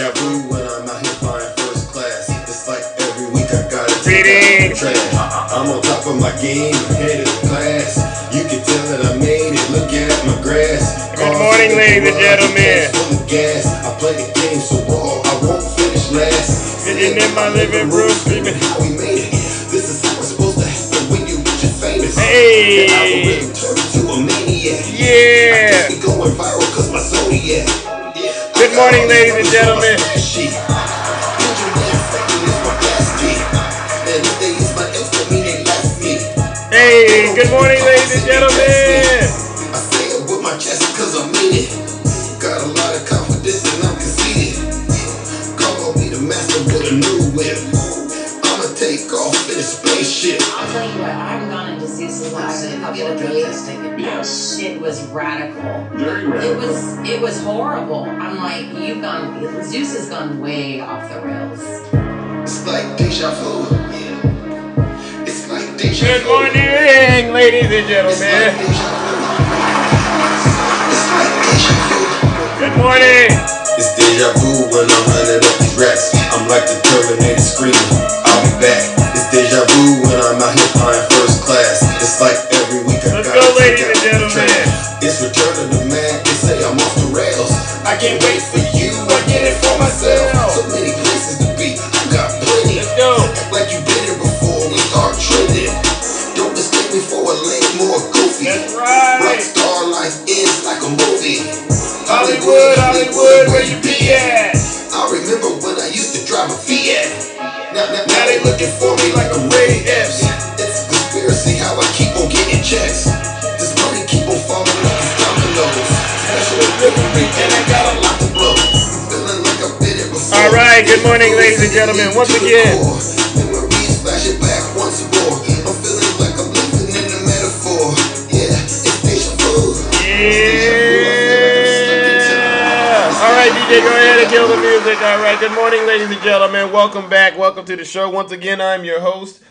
deja vu when I'm out here flying first class. It's like every week I gotta take out the trash. I'm on top of my game, ahead of the class. You can tell that I made it, look at my grass. Good morning, ladies and gentlemen. Full of gas. I play the game so raw, I won't finish last. Sitting in my living room screaming, how we made it. This is how it's supposed to happen when you get famous. Hey! The algorithm turned me to a maniac. Yeah! I think we going viral cause my Zodiac. Good morning, ladies and gentlemen. Hey, good morning, ladies and gentlemen. I say it with my chest cause I mean it. Got a lot of confidence and I'm conceited. Call me the master with a new whip. I'ma take off in a spaceship. I'll tell you what, I've gone into Zeus's live in a couple of days. Yes. Shit was radical. Very radical. It was horrible. I'm like, Zeus has gone way off the rails. It's like deja vu. It's like deja vu. Good morning, ladies and gentlemen. Good morning. It's deja vu when I'm running up these racks. I'm like the Terminator screaming, I'll be back. It's deja vu when I'm out here flying first class. It's like every week I Let's gotta go, take ladies out and the gentlemen. trash. It's return of the man, they say I'm off the rails. I can't wait for you, I get it for myself. So many places to be, I got plenty. Let's go. Act like you've been here before, we start trending. Don't mistake me for a lame or a goofy. That's right. Rockstar life ends like a movie. Hollywood, where you be at? I remember when I used to drive a Fiat. Now they looking for me like a Ray Epps. It's a conspiracy how I keep on getting checks. This money keep on falling like it's dominoes. Special delivery and I got a lot to blow. Feeling like I've been it before. All right, good morning, ladies and gentlemen. Once again. Memories flashing back once more. I'm feeling like I'm living in a metaphor. Yeah, it's deja vu. Yeah. All right, DJ, go ahead and kill the music. All right, good morning, ladies and gentlemen. Welcome back. Welcome to the show. Once again, I'm your host.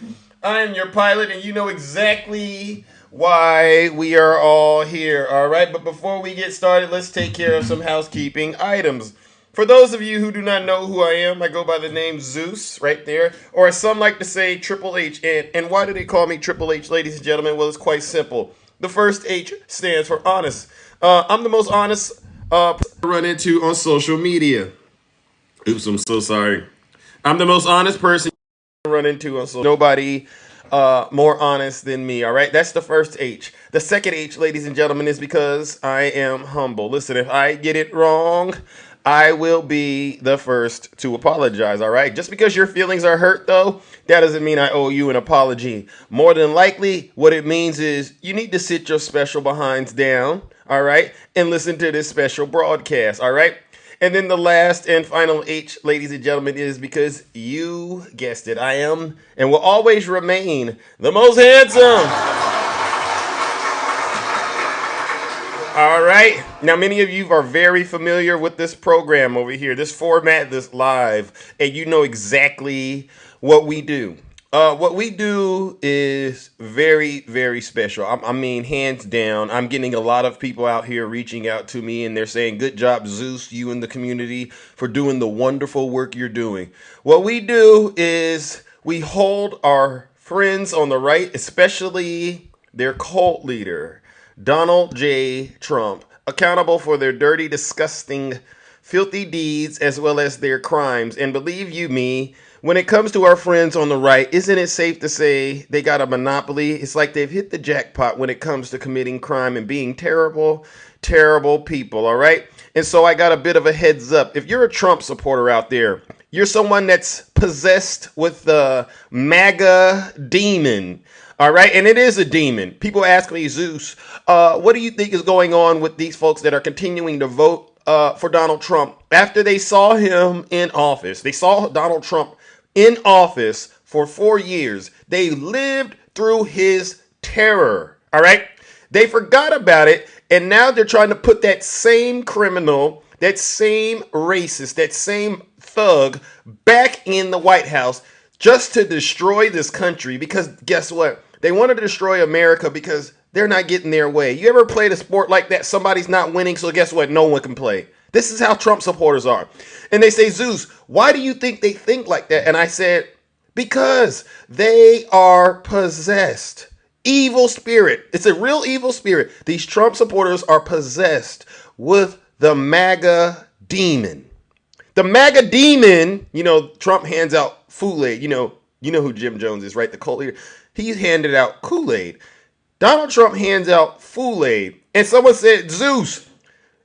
I am your pilot, and you know exactly why we are all here. All right, but before we get started, let's take care of some housekeeping items. For those of you who do not know who I am, I go by the name Zeus right there, or as some like to say, Triple H. And why do they call me Triple H, ladies and gentlemen? Well, it's quite simple. The first H stands for honest. I'm the most honest run into on social media. Oops, I'm so sorry. I'm the most honest person you run into on social media. Nobody more honest than me, all right? That's the first H. The second H, ladies and gentlemen, is because I am humble. Listen, if I get it wrong, I will be the first to apologize, all right? Just because your feelings are hurt, though, that doesn't mean I owe you an apology. More than likely, what it means is you need to sit your special behinds down, all right, and listen to this special broadcast, all right? And then the last and final H, ladies and gentlemen, is because you guessed it. I am and will always remain the most handsome. All right. Now, many of you are very familiar with this program over here, this format, this live, and you know exactly what we do. What we do is very, very special. I mean, hands down, I'm getting a lot of people out here reaching out to me, and they're saying, good job, Zeus, you and the community, for doing the wonderful work you're doing. What we do is we hold our friends on the right, especially their cult leader, Donald J. Trump, accountable for their dirty, disgusting, filthy deeds as well as their crimes. And believe you me, when it comes to our friends on the right, isn't it safe to say they got a monopoly? It's like they've hit the jackpot when it comes to committing crime and being terrible, terrible people, all right? And so I got a bit of a heads up. If you're a Trump supporter out there, you're someone that's possessed with the MAGA demon, all right? And it is a demon. People ask me, Zeus, what do you think is going on with these folks that are continuing to vote for Donald Trump after they saw him in office? They saw Donald Trump in office for 4 years. They lived through his terror, all right? They forgot about it, and now they're trying to put that same criminal, that same racist, that same thug back in the White House just to destroy this country. Because guess what? They want to destroy America because they're not getting their way. You ever played a sport like that? Somebody's not winning, so guess what? No one can play. This is how Trump supporters are. And they say, Zeus, why do you think they think like that? And I said, because they are possessed. Evil spirit. It's a real evil spirit. These Trump supporters are possessed with the MAGA demon. The MAGA demon, Trump hands out Kool-Aid. You know who Jim Jones is, right? The cult leader. He handed out Kool-Aid. Donald Trump hands out Kool-Aid. And someone said, Zeus,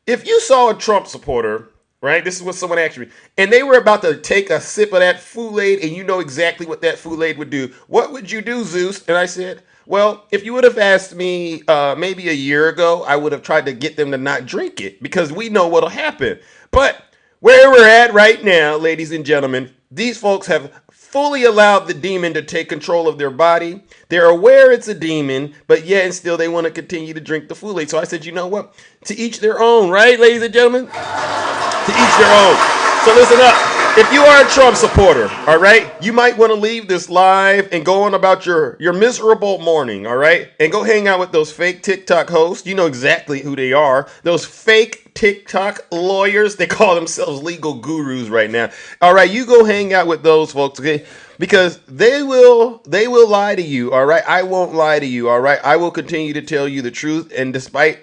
if you saw a Trump supporter, right? This is what someone asked me. And they were about to take a sip of that Kool-Aid, and you know exactly what that Kool-Aid would do. What would you do, Zeus? And I said, well, if you would have asked me maybe a year ago, I would have tried to get them to not drink it because we know what'll happen. But where we're at right now, ladies and gentlemen, these folks have fully allowed the demon to take control of their body. They're aware it's a demon, but yet and still they want to continue to drink the Kool-Aid. So I said, you know what? To each their own, right, ladies and gentlemen? To each their own. So listen up. If you are a Trump supporter, all right, you might want to leave this live and go on about your miserable morning, all right? And go hang out with those fake TikTok hosts. You know exactly who they are. Those fake TikTok lawyers. They call themselves legal gurus right now. All right, you go hang out with those folks, okay? Because they will lie to you, all right? I won't lie to you, all right? I will continue to tell you the truth, and despite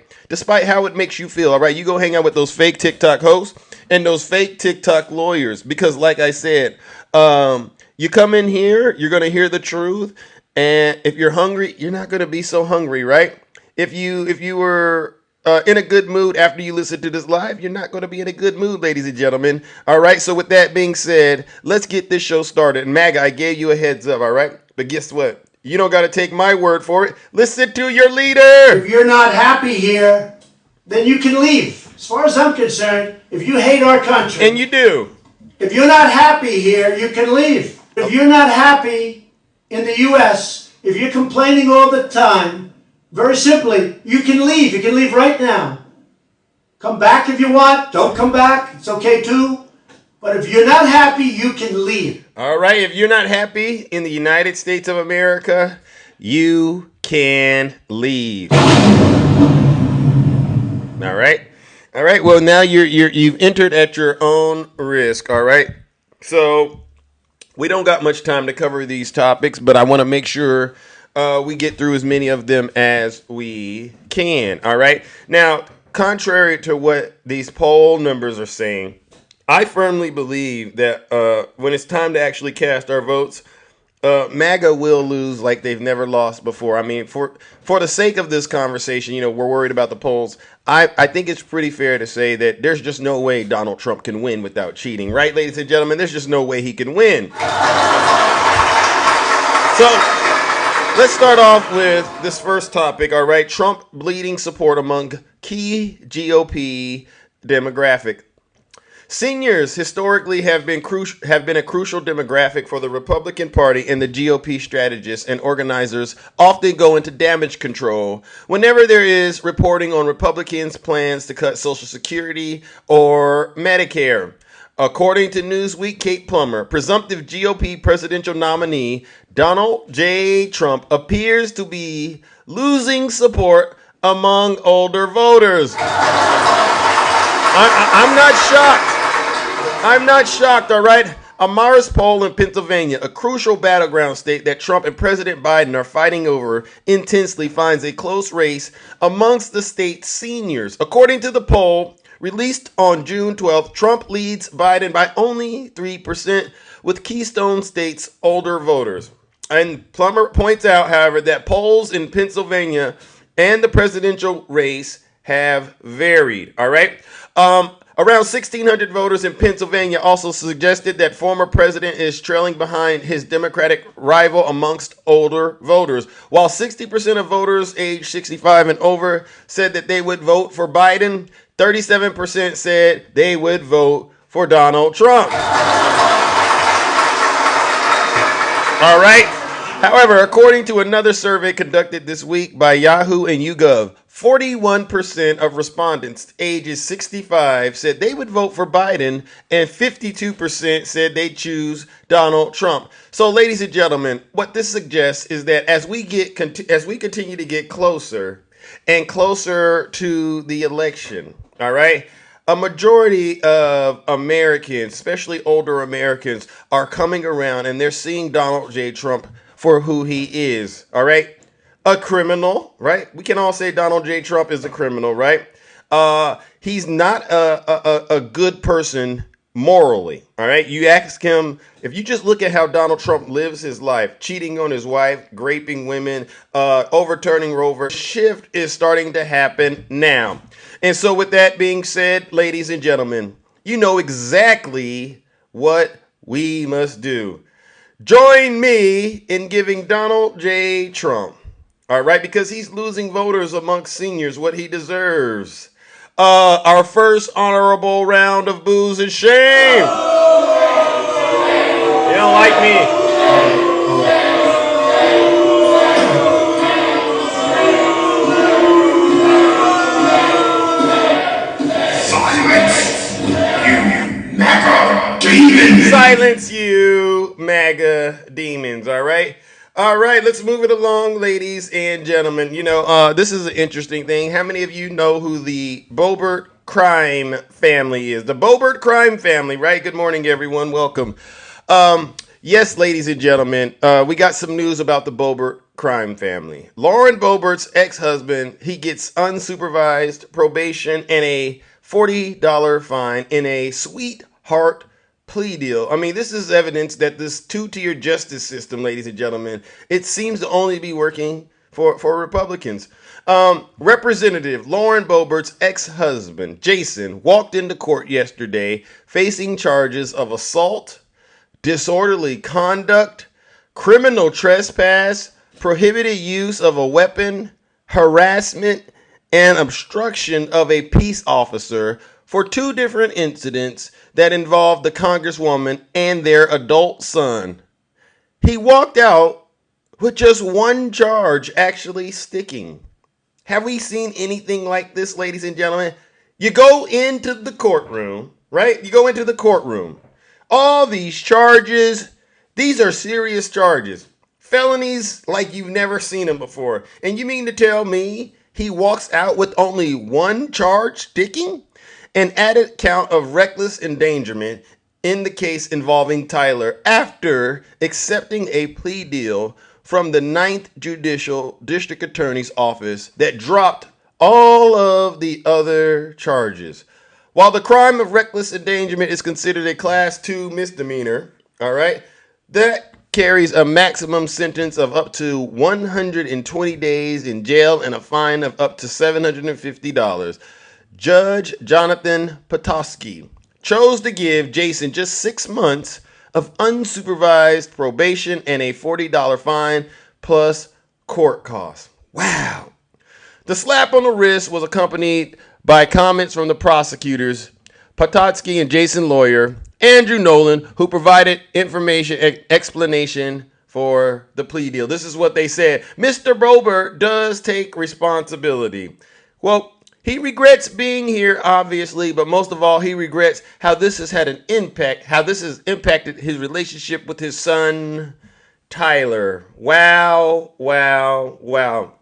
how it makes you feel, all right? You go hang out with those fake TikTok hosts and those fake TikTok lawyers, because like I said, you come in here, you're going to hear the truth, and if you're hungry, you're not going to be so hungry, right? If you were in a good mood after you listen to this live, you're not going to be in a good mood, ladies and gentlemen. All right, so with that being said, let's get this show started. And MAGA, I gave you a heads up, all right? But guess what? You don't got to take my word for it. Listen to your leader. If you're not happy here, then you can leave. As far as I'm concerned, if you hate our country. And you do. If you're not happy here, you can leave. If you're not happy in the U.S., if you're complaining all the time, very simply, you can leave. You can leave right now. Come back if you want. Don't come back. It's okay too. But if you're not happy, you can leave. All right. If you're not happy in the United States of America, you can leave. All right. All right. Well, now you've entered at your own risk. All right. So we don't got much time to cover these topics, but I want to make sure we get through as many of them as we can. All right. Now, contrary to what these poll numbers are saying, I firmly believe that when it's time to actually cast our votes, MAGA will lose like they've never lost before. I mean, for the sake of this conversation, we're worried about the polls. I think it's pretty fair to say that there's just no way Donald Trump can win without cheating. Right, ladies and gentlemen? There's just no way he can win. So let's start off with this first topic, all right? Trump bleeding support among key GOP demographic. Seniors historically have been a crucial demographic for the Republican Party, and the GOP strategists and organizers often go into damage control whenever there is reporting on Republicans' plans to cut Social Security or Medicare. According to Newsweek, Kate Plummer, presumptive GOP presidential nominee Donald J. Trump appears to be losing support among older voters. I'm not shocked. I'm not shocked, all right? A Marist poll in Pennsylvania, a crucial battleground state that Trump and President Biden are fighting over intensely, finds a close race amongst the state's seniors. According to the poll, released on June 12th, Trump leads Biden by only 3% with Keystone State's older voters. And Plummer points out, however, that polls in Pennsylvania and the presidential race have varied, all right? Around 1,600 voters in Pennsylvania also suggested that former president is trailing behind his Democratic rival amongst older voters, while 60% of voters aged 65 and over said that they would vote for Biden. 37% said they would vote for Donald Trump. All right. However, according to another survey conducted this week by Yahoo and YouGov, 41% of respondents ages 65 said they would vote for Biden, and 52% said they'd choose Donald Trump. So, ladies and gentlemen, what this suggests is that as we continue to get closer and closer to the election, all right, A majority of Americans, especially older Americans, are coming around and they're seeing Donald J. Trump for who he is. All right. A criminal, right? We can all say Donald J. Trump is a criminal, right? He's not a good person morally. All right. You ask him, if you just look at how Donald Trump lives his life, cheating on his wife, raping women, overturning Roe versus shift is starting to happen now. And so, with that being said, ladies and gentlemen, you know exactly what we must do. Join me in giving Donald J. Trump, all right, because he's losing voters amongst seniors, what he deserves. Our first honorable round of booze and shame. You don't like me. Silence you, MAGA demons, all right? All right, let's move it along, ladies and gentlemen. You know, this is an interesting thing. How many of you know who the Boebert crime family is? The Boebert crime family, right? Good morning, everyone. Welcome. Yes, ladies and gentlemen, we got some news about the Boebert crime family. Lauren Boebert's ex-husband, he gets unsupervised probation and a $40 fine in a sweetheart plea deal. I mean, this is evidence that this two-tier justice system, ladies and gentlemen, it seems to only be working for Republicans. Representative Lauren Boebert's ex-husband, Jason, walked into court yesterday facing charges of assault, disorderly conduct, criminal trespass, prohibited use of a weapon, harassment, and obstruction of a peace officer for two different incidents that involved the Congresswoman and their adult son. He walked out with just one charge actually sticking. Have we seen anything like this, ladies and gentlemen? You go into the courtroom, right? You go into the courtroom. All these charges, these are serious charges. Felonies like you've never seen them before. And you mean to tell me he walks out with only one charge sticking? An added count of reckless endangerment in the case involving Tyler after accepting a plea deal from the 9th Judicial District Attorney's Office that dropped all of the other charges. While the crime of reckless endangerment is considered a Class 2 misdemeanor, all right, that carries a maximum sentence of up to 120 days in jail and a fine of up to $750. Judge Jonathan Potosky chose to give Jason just 6 months of unsupervised probation and a $40 fine plus court costs. Wow. The slap on the wrist was accompanied by comments from the prosecutors, Potosky and Jason's lawyer, Andrew Nolan, who provided information explanation for the plea deal. This is what they said. Mr. Boebert does take responsibility. Well, he regrets being here, obviously, but most of all, he regrets how this has had an impact, how this has impacted his relationship with his son, Tyler. Wow, wow, wow.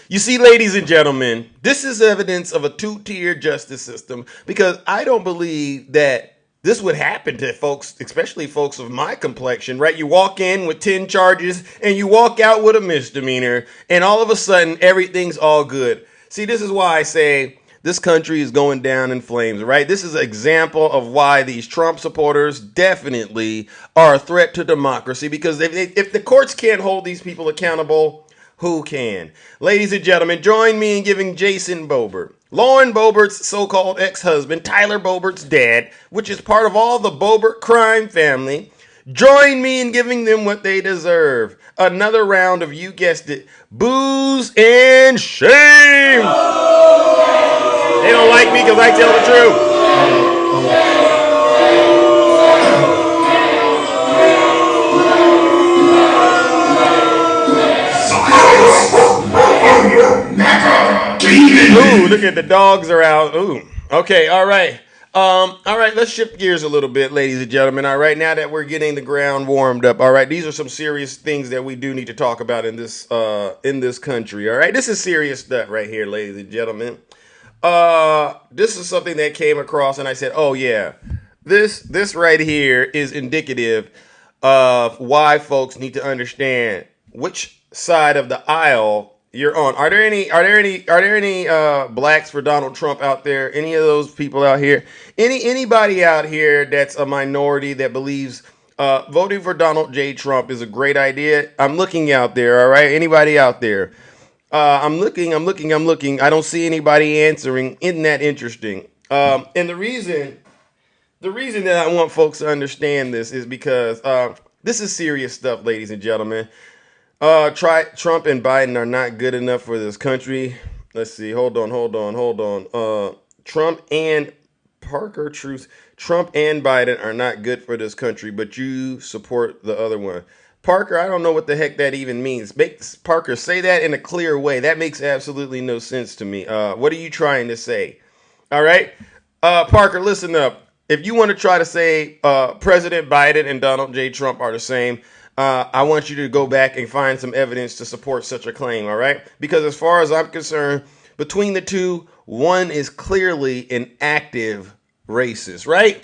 You see, ladies and gentlemen, this is evidence of a two-tier justice system because I don't believe that this would happen to folks, especially folks of my complexion, right? You walk in with 10 charges and you walk out with a misdemeanor, and all of a sudden, everything's all good. See, this is why I say this country is going down in flames, right? This is an example of why these Trump supporters definitely are a threat to democracy, because if the courts can't hold these people accountable, who can? Ladies and gentlemen, join me in giving Jason Boebert, Lauren Boebert's so-called ex-husband, Tyler Boebert's dad, which is part of all the Boebert crime family, join me in giving them what they deserve. Another round of, you guessed it, booze and shame. They don't like me because I tell the truth. Ooh, look at the dogs are out. Ooh. Okay, all right. All right, let's shift gears a little bit, ladies and gentlemen. All right, now that we're getting the ground warmed up, all right, these are some serious things that we do need to talk about in this country. All right, this is serious stuff right here, ladies and gentlemen. This is something that came across, and I said, "Oh yeah, this right here is indicative of why folks need to understand which side of the aisle you're on." Are there any blacks for Donald Trump out there? Any of those people out here? Anybody out here that's a minority that believes voting for Donald J. Trump is a great idea? I'm looking out there. All right, anybody out there? I'm looking. I don't see anybody answering. Isn't that interesting? And the reason that I want folks to understand this is because this is serious stuff, ladies and gentlemen. Trump and Biden are not good enough for this country. Let's see. Hold on. Trump and Parker Truth. Trump and Biden are not good for this country, but you support the other one. Parker, I don't know what the heck that even means. Parker, say that in a clear way. That makes absolutely no sense to me. What are you trying to say? All right. Parker, listen up. If you want to try to say President Biden and Donald J. Trump are the same, I want you to go back and find some evidence to support such a claim, all right? Because as far as I'm concerned, between the two, one is clearly an active racist, right?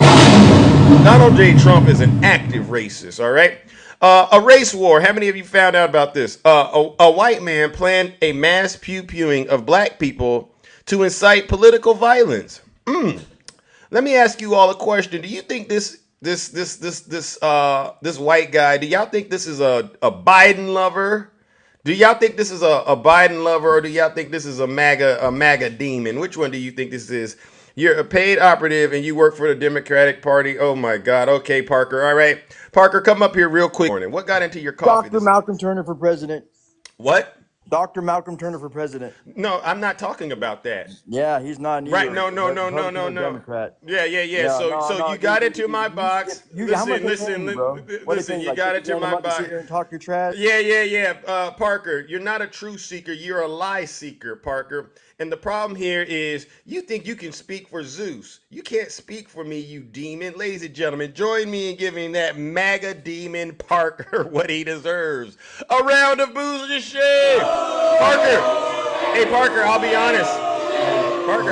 Donald J. Trump is an active racist, all right? A race war. How many of you found out about this? A white man planned a mass pew-pewing of black people to incite political violence. Let me ask you all a question. Do you think this white guy? Do y'all think this is a Biden lover? Do y'all think this is a Biden lover, or do y'all think this is a MAGA demon? Which one do you think this is? You're a paid operative and you work for the Democratic Party. Oh my God. Okay, Parker. All right, Parker, come up here real quick. What got into your coffee? Dr. Malcolm Turner for president. What? Dr. Malcolm Turner for president. No, I'm not talking about that. Yeah, he's not either. Right? No. Republican or Democrat. Yeah. So you got into my box. How much they paying you, bro? Listen. You got into my box. Sit here and talk your trash. Yeah. Parker, you're not a truth seeker. You're a lie seeker, Parker. And the problem here is you think you can speak for Zeus. You can't speak for me, you demon. Ladies and gentlemen, join me in giving that MAGA demon Parker what he deserves. A round of boos and shit. Parker. Hey, Parker, I'll be honest. Parker,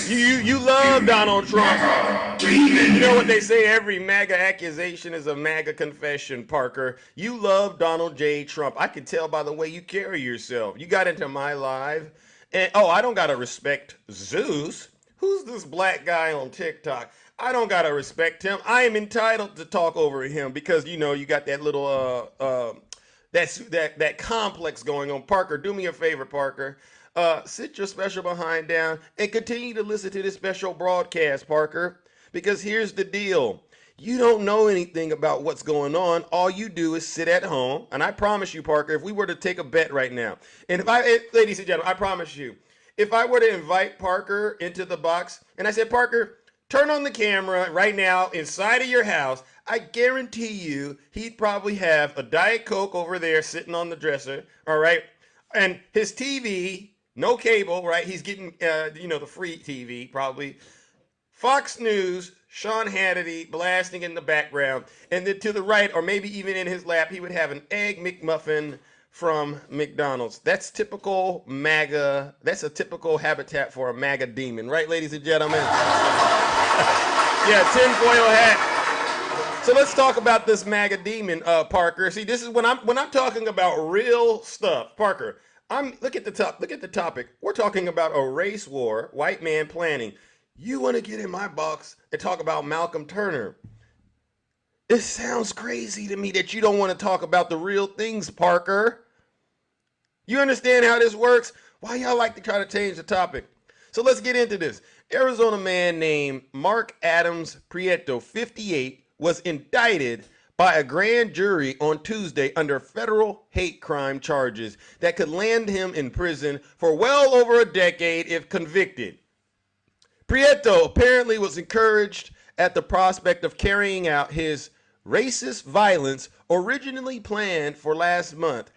you love Donald Trump. You know what they say, every MAGA accusation is a MAGA confession, Parker. You love Donald J. Trump. I can tell by the way you carry yourself. You got into my live, and I don't gotta respect Zeus. Who's this black guy on TikTok? I don't gotta respect him. I am entitled to talk over him because you got that little that complex going on. Parker, do me a favor, Parker. Sit your special behind down and continue to listen to this special broadcast, Parker. Because here's the deal. You don't know anything about what's going on. All you do is sit at home. And I promise you, Parker, if we were to take a bet right now, and ladies and gentlemen, I promise you, if I were to invite Parker into the box and I said, Parker, turn on the camera right now inside of your house, I guarantee you he'd probably have a Diet Coke over there sitting on the dresser, all right? And his TV, no cable, right? He's getting, the free TV, probably. Fox News, Sean Hannity blasting in the background. And then to the right, or maybe even in his lap, he would have an Egg McMuffin from McDonald's. That's typical MAGA. That's a typical habitat for a MAGA demon, right, ladies and gentlemen? Yeah, tinfoil hat. So let's talk about this MAGA demon, Parker. See, this is when I'm talking about real stuff, Parker. Look at the topic. We're talking about a race war, white man planning. You want to get in my box and talk about Malcolm Turner? It sounds crazy to me that you don't want to talk about the real things, Parker. You understand how this works? Why y'all like to try to change the topic? So let's get into this. Arizona man named Mark Adams Prieto, 58, was indicted by a grand jury on Tuesday under federal hate crime charges that could land him in prison for well over a decade if convicted. Prieto apparently was encouraged at the prospect of carrying out his racist violence originally planned for last month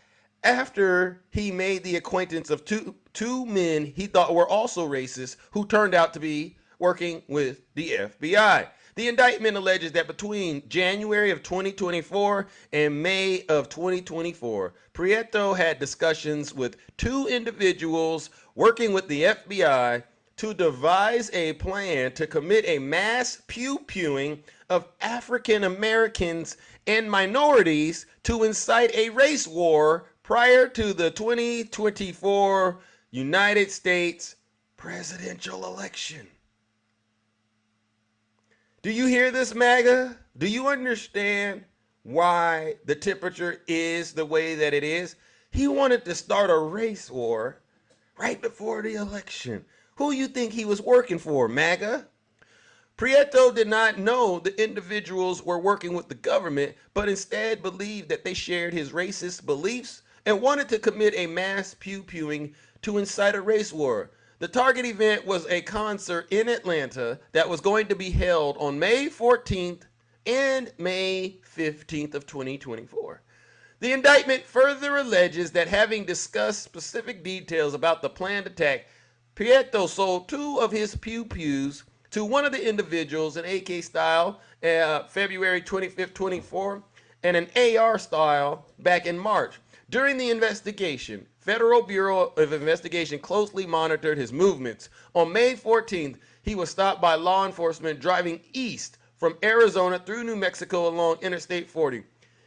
after he made the acquaintance of two men he thought were also racist who turned out to be working with the FBI. The indictment alleges that between January of 2024 and May of 2024, Prieto had discussions with two individuals working with the FBI to devise a plan to commit a mass pew-pewing of African Americans and minorities to incite a race war prior to the 2024 United States presidential election. Do you hear this, MAGA? Do you understand why the temperature is the way that it is? He wanted to start a race war right before the election. Who you think he was working for, MAGA? Prieto did not know the individuals were working with the government, but instead believed that they shared his racist beliefs and wanted to commit a mass pew-pewing to incite a race war. The target event was a concert in Atlanta that was going to be held on May 14th and May 15th of 2024. The indictment further alleges that having discussed specific details about the planned attack, Prieto sold two of his pew-pews to one of the individuals, an AK style, February 25th, 24, and an AR style back in March. During the investigation, Federal Bureau of Investigation closely monitored his movements. On May 14th, he was stopped by law enforcement driving east from Arizona through New Mexico along Interstate 40.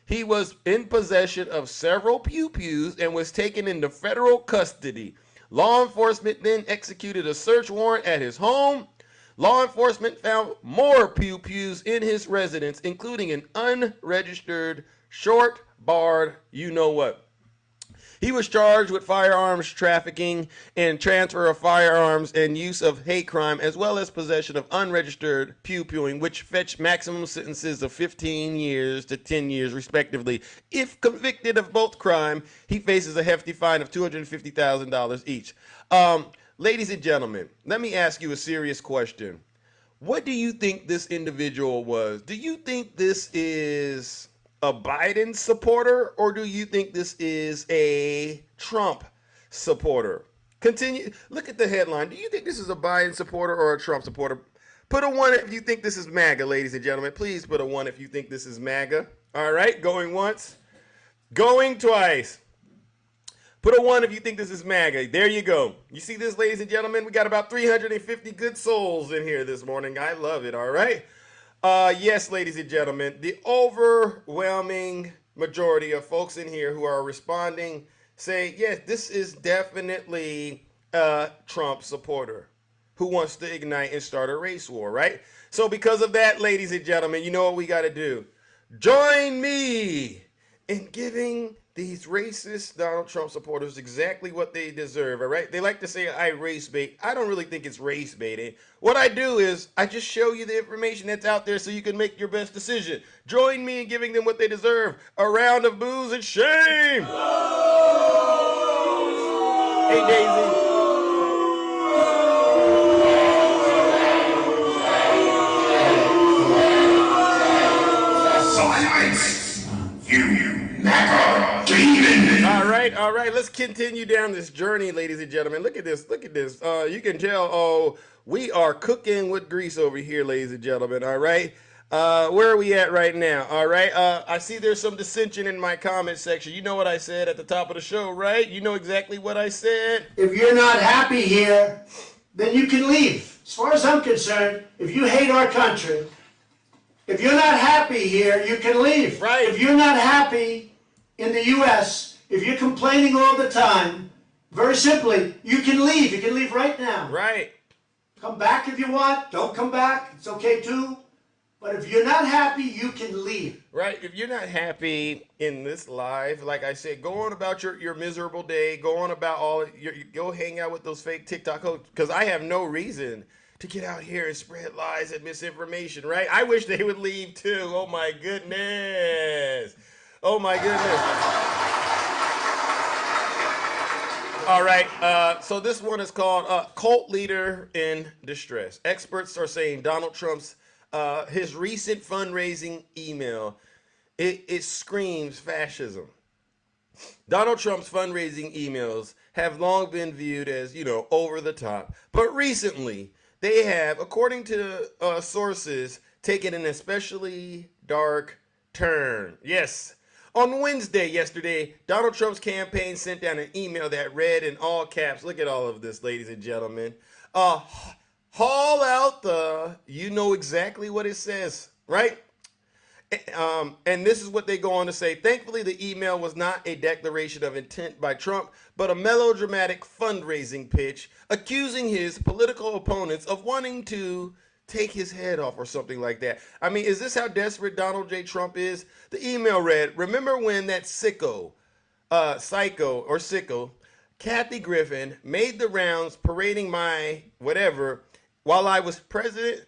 He was in possession of several pew-pews and was taken into federal custody. Law enforcement then executed a search warrant at his home. Law enforcement found more pew-pews in his residence, including an unregistered, short-barred you-know-what. He was charged with firearms trafficking and transfer of firearms and use of hate crime, as well as possession of unregistered pew-pewing, which fetched maximum sentences of 15 years to 10 years, respectively. If convicted of both crime, he faces a hefty fine of $250,000 each. Ladies and gentlemen, let me ask you a serious question. What do you think this individual was? Do you think this is a Biden supporter, or do you think this is a Trump supporter? Continue. Look at the headline. Do you think this is a Biden supporter or a Trump supporter? Put a 1 if you think this is MAGA, ladies and gentlemen. Please put a 1 if you think this is MAGA. All right, going once, going twice. Put a 1 if you think this is MAGA. There you go. You see this, ladies and gentlemen? We got about 350 good souls in here this morning. I love it, all right? Yes, ladies and gentlemen, the overwhelming majority of folks in here who are responding say, yes, this is definitely a Trump supporter who wants to ignite and start a race war, right? So because of that, ladies and gentlemen, you know what we got to do. Join me in giving these racist Donald Trump supporters exactly what they deserve, all right? They like to say I race bait. I don't really think it's race baiting. What I do is I just show you the information that's out there so you can make your best decision. Join me in giving them what they deserve. A round of boos and shame. Hey, Daisy. Silence! You MAGA demon! All right, let's continue down this journey, ladies and gentlemen. Look at this, you can tell, we are cooking with grease over here, ladies and gentlemen, all right? Where are we at right now, all right? I see there's some dissension in my comment section. You know what I said at the top of the show, right? You know exactly what I said. If you're not happy here, then you can leave. As far as I'm concerned, if you hate our country, if you're not happy here, you can leave. Right. If you're not happy in the U.S., if you're complaining all the time, very simply, you can leave. You can leave right now. Right. Come back if you want. Don't come back. It's okay too. But if you're not happy, you can leave. Right. If you're not happy in this life, like I said, go on about your miserable day. Go on about go hang out with those fake TikTok hosts, because I have no reason to get out here and spread lies and misinformation, right? I wish they would leave too. Oh my goodness. Oh my goodness. All right, so this one is called Cult Leader in Distress. Experts are saying Donald Trump's, his recent fundraising email, it screams fascism. Donald Trump's fundraising emails have long been viewed as, over the top. But recently, they have, according to sources, taking an especially dark turn. Yes. On Wednesday, yesterday, Donald Trump's campaign sent down an email that read in all caps, look at all of this, ladies and gentlemen, haul out the, you know exactly what it says, right? And this is what they go on to say. Thankfully, the email was not a declaration of intent by Trump, but a melodramatic fundraising pitch accusing his political opponents of wanting to take his head off or something like that. I mean, is this how desperate Donald J. Trump is? The email read, remember when that psycho, Kathy Griffin, made the rounds parading my whatever while I was president?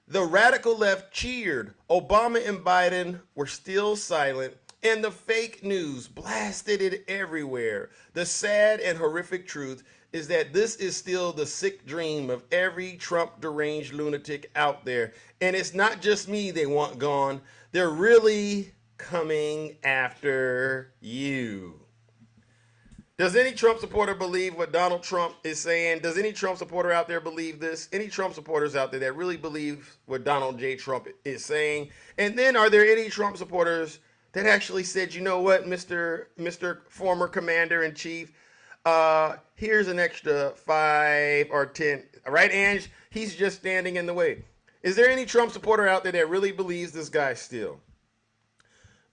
The radical left cheered. Obama and Biden were still silent, and the fake news blasted it everywhere. The sad and horrific truth is that this is still the sick dream of every Trump deranged lunatic out there. And it's not just me they want gone. They're really coming after you. Does any Trump supporter believe what Donald Trump is saying? Does any Trump supporter out there believe this? Any Trump supporters out there that really believe what Donald J. Trump is saying? And then are there any Trump supporters that actually said, you know what, Mr. Former Commander-in-Chief, here's an extra 5 or 10, right, Ange? He's just standing in the way. Is there any Trump supporter out there that really believes this guy still?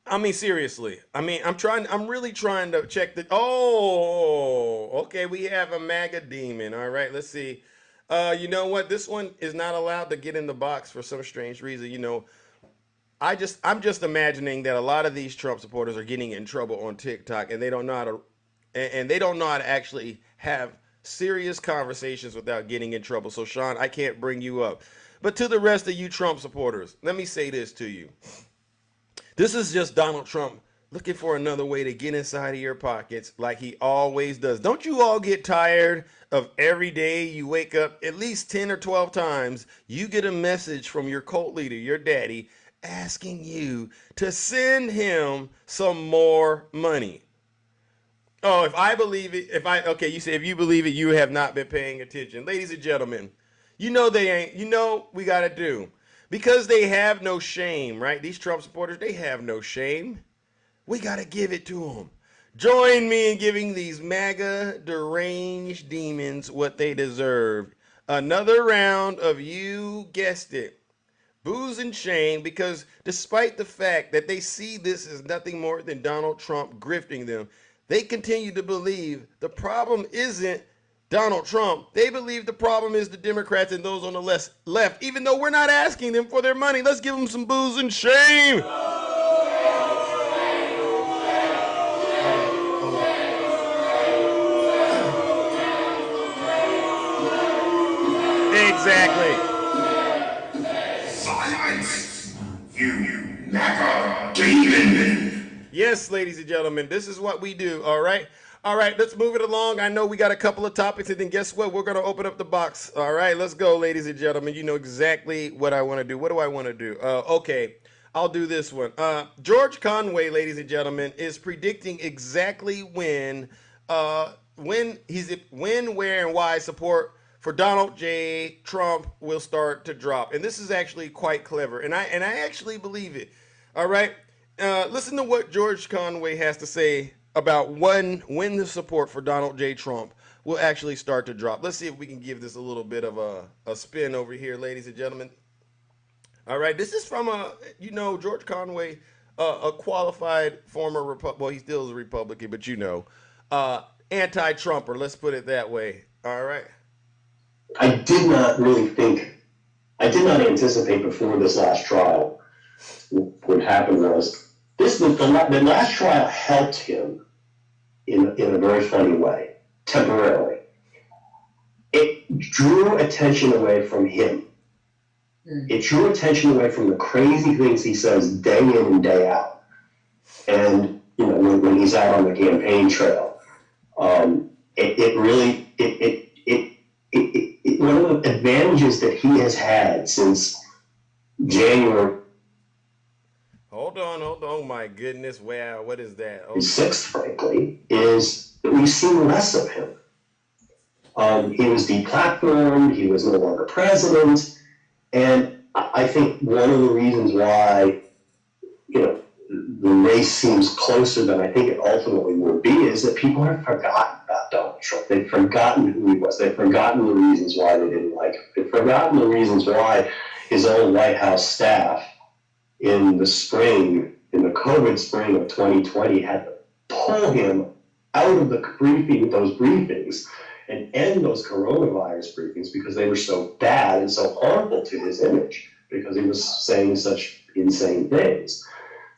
I mean, seriously. I mean, I'm really trying to check the, okay, we have a MAGA demon. All right, let's see. You know what? This one is not allowed to get in the box for some strange reason. You know, I'm just imagining that a lot of these Trump supporters are getting in trouble on TikTok and they don't know how to, and they don't know how to actually have serious conversations without getting in trouble. So, Sean, I can't bring you up. But to the rest of you Trump supporters, let me say this to you. This is just Donald Trump looking for another way to get inside of your pockets like he always does. Don't you all get tired of every day you wake up at least 10 or 12 times, you get a message from your cult leader, your daddy, asking you to send him some more money? Oh, if I believe it, you say if you believe it, you have not been paying attention. Ladies and gentlemen, you know they ain't, you know we got to do. Because they have no shame, right? These Trump supporters, they have no shame. We got to give it to them. Join me in giving these MAGA deranged demons what they deserve. Another round of, you guessed it, booze and shame, because despite the fact that they see this as nothing more than Donald Trump grifting them, they continue to believe the problem isn't Donald Trump. They believe the problem is the Democrats and those on the left, even though we're not asking them for their money. Let's give them some booze and shame. Exactly. Silence, you MAGA demon. Yes, ladies and gentlemen, this is what we do, all right? All right, let's move it along. I know we got a couple of topics, and then guess what? We're going to open up the box. All right, let's go, ladies and gentlemen. You know exactly what I want to do. What do I want to do? Okay, I'll do this one. George Conway, ladies and gentlemen, is predicting exactly when, where, and why support for Donald J. Trump will start to drop. And this is actually quite clever, and I actually believe it. All right, listen to what George Conway has to say about when the support for Donald J. Trump will actually start to drop. Let's see if we can give this a little bit of a spin over here, ladies and gentlemen. All right, this is from George Conway, a qualified former well, he still is a Republican, but anti-Trumper. Let's put it that way. All right. I did not anticipate before this last trial. What happened was the last trial helped him in a very funny way, temporarily. It drew attention away from him. It drew attention away from the crazy things he says day in and day out. And, when he's out on the campaign trail, one of the advantages that he has had since January. Hold on, my goodness, wow, what is that? Okay. 6th, frankly, is that we've seen less of him. He was deplatformed, he was no longer president, and I think one of the reasons why, the race seems closer than I think it ultimately will be is that people have forgotten about Donald Trump. They've forgotten who he was. They've forgotten the reasons why they didn't like him. They've forgotten the reasons why his own White House staff in the COVID spring of 2020 had to pull him out of those briefings and end those coronavirus briefings because they were so bad and so harmful to his image because he was saying such insane things.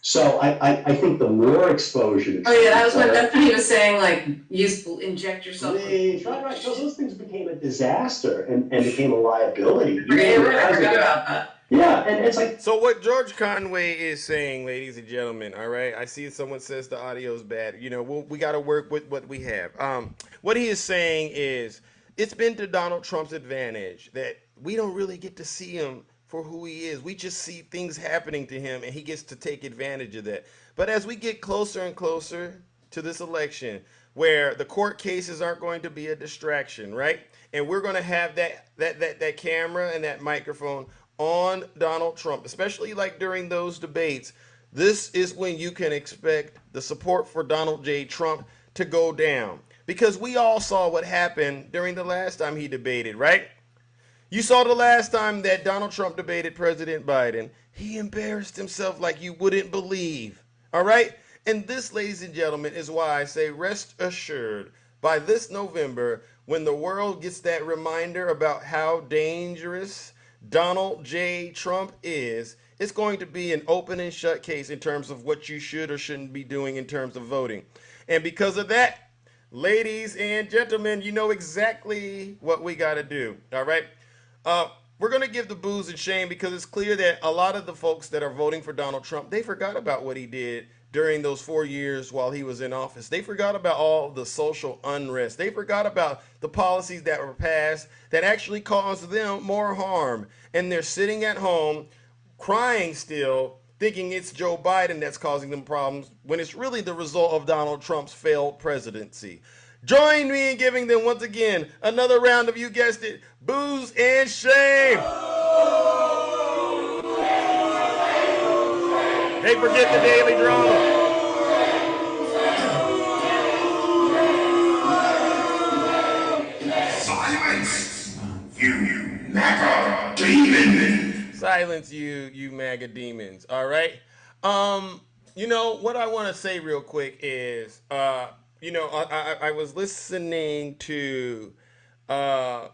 So I think the more exposure. Oh yeah, that was what he was saying. Like, inject yourself. Right. So those things became a disaster and became a liability. I forgot about that. Yeah, and it's like. So what George Conway is saying, ladies and gentlemen, all right? I see someone says the audio is bad. We got to work with what we have. What he is saying is it's been to Donald Trump's advantage that we don't really get to see him for who he is. We just see things happening to him, and he gets to take advantage of that. But as we get closer and closer to this election, where the court cases aren't going to be a distraction, right? And we're going to have that camera and that microphone on Donald Trump, especially like during those debates. This is when you can expect the support for Donald J. Trump to go down. Because we all saw what happened during the last time he debated, right? You saw the last time that Donald Trump debated President Biden. He embarrassed himself like you wouldn't believe. All right? And this, ladies and gentlemen, is why I say rest assured by this November, when the world gets that reminder about how dangerous Donald J. Trump is, it's going to be an open and shut case in terms of what you should or shouldn't be doing in terms of voting. And because of that, ladies and gentlemen, you know exactly what we got to do. All right? We're going to give the booze and shame because it's clear that a lot of the folks that are voting for Donald Trump, they forgot about what he did during those 4 years while he was in office. They forgot about all the social unrest. They forgot about the policies that were passed that actually caused them more harm. And they're sitting at home crying still, thinking it's Joe Biden that's causing them problems when it's really the result of Donald Trump's failed presidency. Join me in giving them once again another round of, you guessed it, booze and shame. They forget the daily drama. Silence, you MAGA demon. Silence, you MAGA demons. All right. What I want to say real quick is, I was listening to a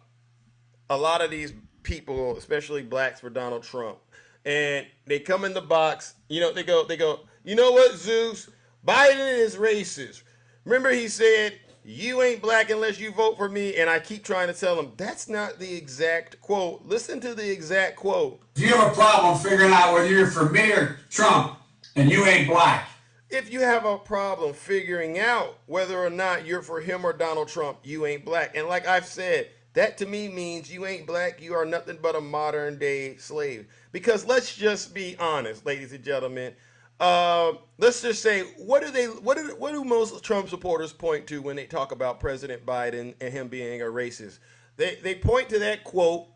lot of these people, especially blacks, for Donald Trump. And they come in the box, they go, you know what, Zeus? Biden is racist. Remember he said, you ain't black unless you vote for me. And I keep trying to tell them, that's not the exact quote. Listen to the exact quote. If you have a problem figuring out whether you're for me or Trump, and you ain't black. If you have a problem figuring out whether or not you're for him or Donald Trump, you ain't black. And like I've said, that to me means you ain't black. You are nothing but a modern day slave. Because let's just be honest, ladies and gentlemen. Let's just say, what do most Trump supporters point to when they talk about President Biden and him being a racist? They point to that quote,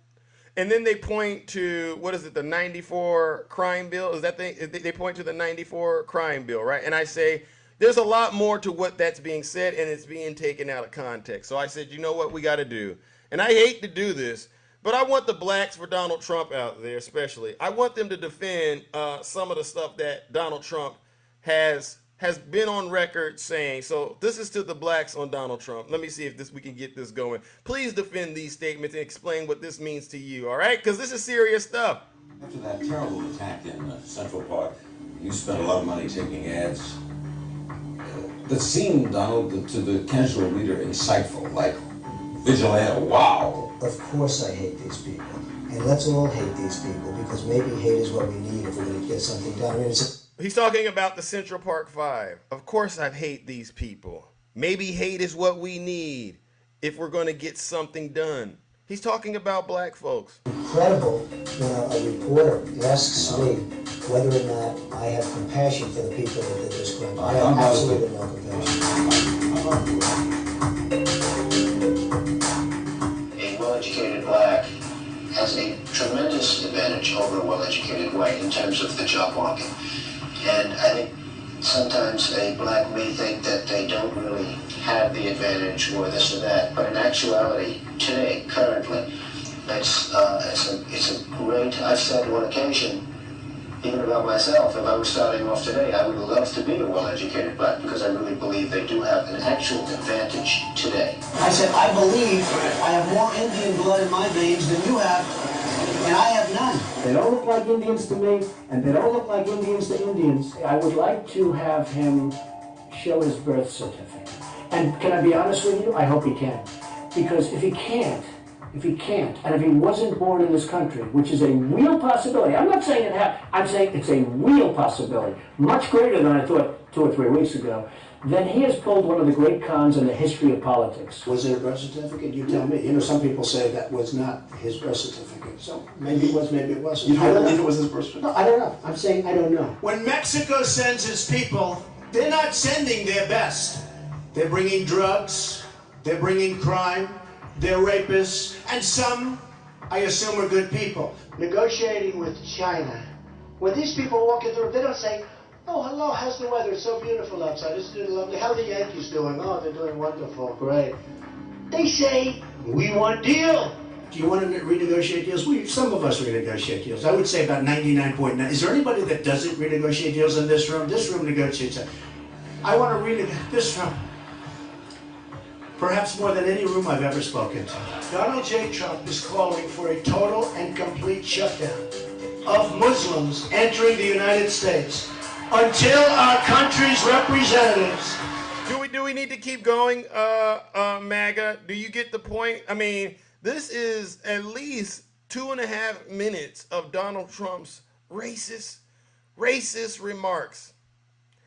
and then they point to, the 94 crime bill? Is that they point to the 94 crime bill, right? And I say, there's a lot more to what that's being said, and it's being taken out of context. So I said, you know what we got to do? And I hate to do this, but I want the blacks for Donald Trump out there especially. I want them to defend some of the stuff that Donald Trump has been on record saying. So this is to the blacks on Donald Trump. Let me see if we can get this going. Please defend these statements and explain what this means to you, all right? Because this is serious stuff. After that terrible attack in Central Park, you spent a lot of money taking ads that seemed, Donald, to the casual reader insightful, like vigilante, wow. Of course I hate these people. And let's all hate these people, because maybe hate is what we need if we're going to get something done. He's talking about the Central Park 5. Of course I hate these people. Maybe hate is what we need if we're going to get something done. He's talking about black folks. Incredible when a reporter asks me whether or not I have compassion for the people that did this crime. I have absolutely no compassion. A well-educated black has a tremendous advantage advantage over a well-educated white in terms of the job market. And I think sometimes a black may think that they don't really have the advantage or this or that, but in actuality, today, currently, it's a great, I've said on one occasion, even about myself, if I was starting off today, I would love to be a well-educated black because I really believe they do have an actual advantage today. I said, I believe I have more Indian blood in my veins than you have, and I have none. They don't look like Indians to me, and they don't look like Indians to Indians. I would like to have him show his birth certificate. And can I be honest with you? I hope he can. Because if he can't, and if he wasn't born in this country, which is a real possibility, I'm not saying it happened, I'm saying it's a real possibility, much greater than I thought 2 or 3 weeks ago, then he has pulled one of the great cons in the history of politics. Was it a birth certificate? You tell me. You know, some people say that was not his birth certificate. So maybe it was, maybe it wasn't. You don't believe it was his birth certificate? No, I don't know. I'm saying I don't know. When Mexico sends its people, they're not sending their best. They're bringing drugs, they're bringing crime, they're rapists, and some, I assume, are good people. Negotiating with China. When these people walk in the room, they don't say, oh, hello, how's the weather? It's so beautiful outside. It's doing lovely. How are the Yankees doing? Oh, they're doing wonderful. Great. They say, we want deal. Do you want to renegotiate deals? Some of us renegotiate deals. I would say about 99.9. Is there anybody that doesn't renegotiate deals in this room? This room negotiates it. I want to renegotiate this room. Perhaps more than any room I've ever spoken to. Donald J. Trump is calling for a total and complete shutdown of Muslims entering the United States until our country's representatives. Do we need to keep going, MAGA? Do you get the point? I mean, this is at least 2.5 minutes of Donald Trump's racist remarks.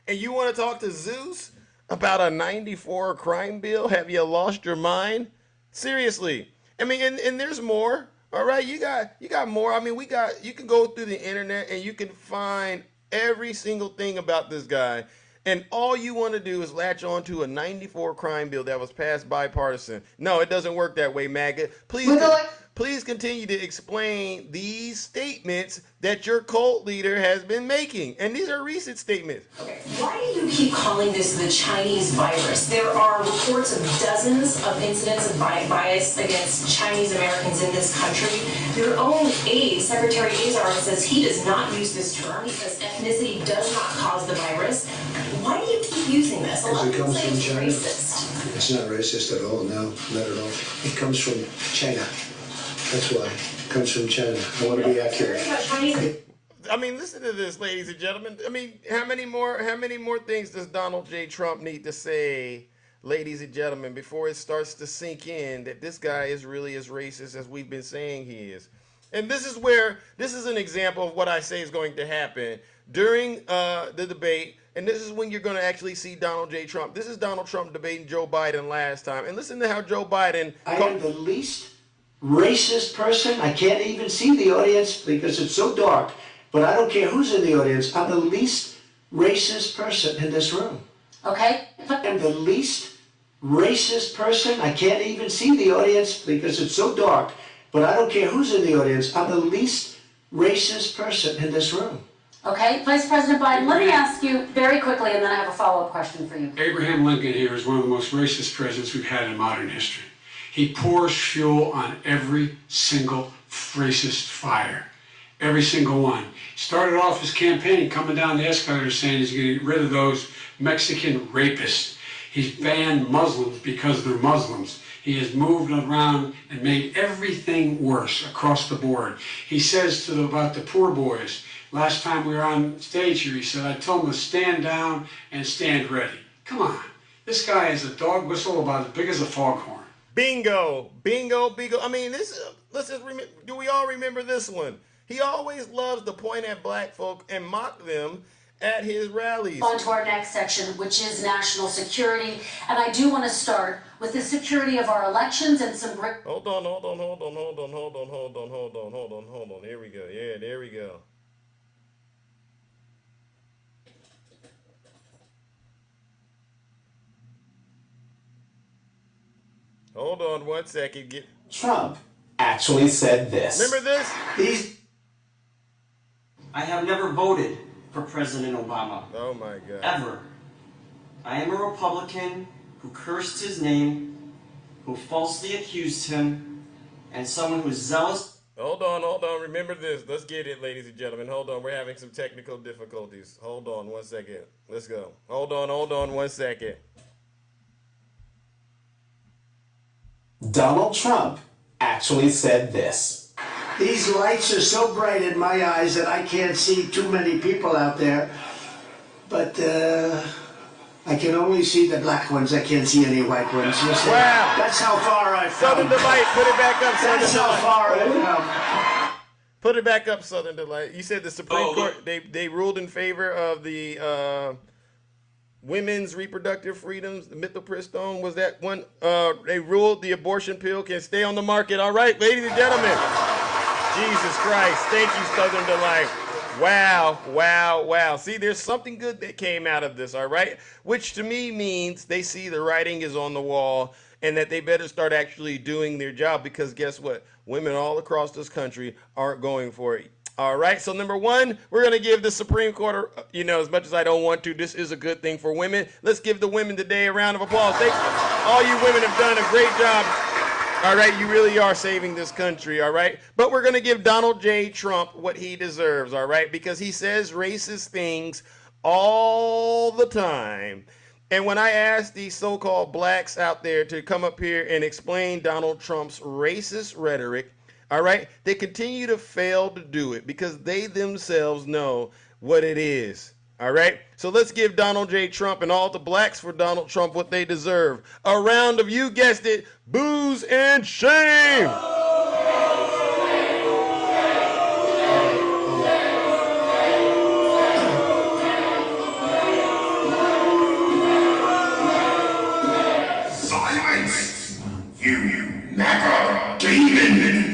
And you want to talk to Zeus about a 94 crime bill? Have you lost your mind? Seriously. I mean, and there's more. All right, you got more. I mean, you can go through the internet and you can find every single thing about this guy. And all you want to do is latch on to a 94 crime bill that was passed bipartisan. No, it doesn't work that way, MAGA. Please continue to explain these statements that your cult leader has been making. And these are recent statements. Okay. Why do you keep calling this the Chinese virus? There are reports of dozens of incidents of bias against Chinese Americans in this country. Your own aide, Secretary Azar, says he does not use this term. He says ethnicity does not cause the virus. Why do you keep using this? A lot of people say it's racist. It's not racist at all, no, not at all. It comes from China. That's why. It comes from China. I want to be accurate. I mean, listen to this, ladies and gentlemen. I mean, how many more things does Donald J. Trump need to say, ladies and gentlemen, before it starts to sink in that this guy is really as racist as we've been saying he is? And this is an example of what I say is going to happen during the debate. And this is when you're going to actually see Donald J. Trump. This is Donald Trump debating Joe Biden last time. And listen to how Joe Biden... I am the least racist person. I can't even see the audience because it's so dark. But I don't care who's in the audience. I'm the least racist person in this room. Okay. I am the least racist person. I can't even see the audience because it's so dark. But I don't care who's in the audience. I'm the least racist person in this room. Okay, Vice President Biden, let me ask you very quickly, and then I have a follow-up question for you. Abraham Lincoln here is one of the most racist presidents we've had in modern history. He pours fuel on every single racist fire. Every single one. He started off his campaign coming down the escalator saying he's going to get rid of those Mexican rapists. He's banned Muslims because they're Muslims. He has moved around and made everything worse across the board. He says about the poor boys, last time we were on stage here, he said, I told them to stand down and stand ready. Come on. This guy is a dog whistle about as big as a foghorn. Bingo. Bingo, bingo. I mean, let's just remember, do we all remember this one? He always loves to point at black folk and mock them at his rallies. On to our next section, which is national security. And I do want to start with the security of our elections and some great... Hold on. Here we go. Yeah, there we go. Hold on 1 second. Trump actually said this. Remember this? I have never voted for President Obama. Oh my God. Ever. I am a Republican who cursed his name, who falsely accused him, and someone who is zealous. Hold on. Remember this. Let's get it, ladies and gentlemen. Hold on. We're having some technical difficulties. Hold on 1 second. Let's go. Hold on 1 second. Donald Trump actually said this. These lights are so bright in my eyes that I can't see too many people out there. But I can only see the black ones. I can't see any white ones. You see? Wow. That's how far I've come. Southern Delight, put it back up, Southern That's how Delight. far I've come. Put it back up, Southern Delight. You said the Supreme Court, they ruled in favor of the women's reproductive freedoms, the mifepristone, was that one? They ruled the abortion pill can stay on the market. All right, ladies and gentlemen. Jesus Christ. Thank you, Southern Delight. Wow. See, there's something good that came out of this, all right? Which to me means they see the writing is on the wall and that they better start actually doing their job, because guess what? Women all across this country aren't going for it. All right, so number one, we're going to give the Supreme Court, as much as I don't want to, this is a good thing for women. Let's give the women today a round of applause. All you women have done a great job. All right, you really are saving this country, all right? But we're going to give Donald J. Trump what he deserves, all right? Because he says racist things all the time. And when I asked these so-called blacks out there to come up here and explain Donald Trump's racist rhetoric, all right, they continue to fail to do it because they themselves know what it is. All right, so let's give Donald J. Trump and all the blacks for Donald Trump what they deserve. A round of, you guessed it, boos and shame. Silence, you MAGA demon.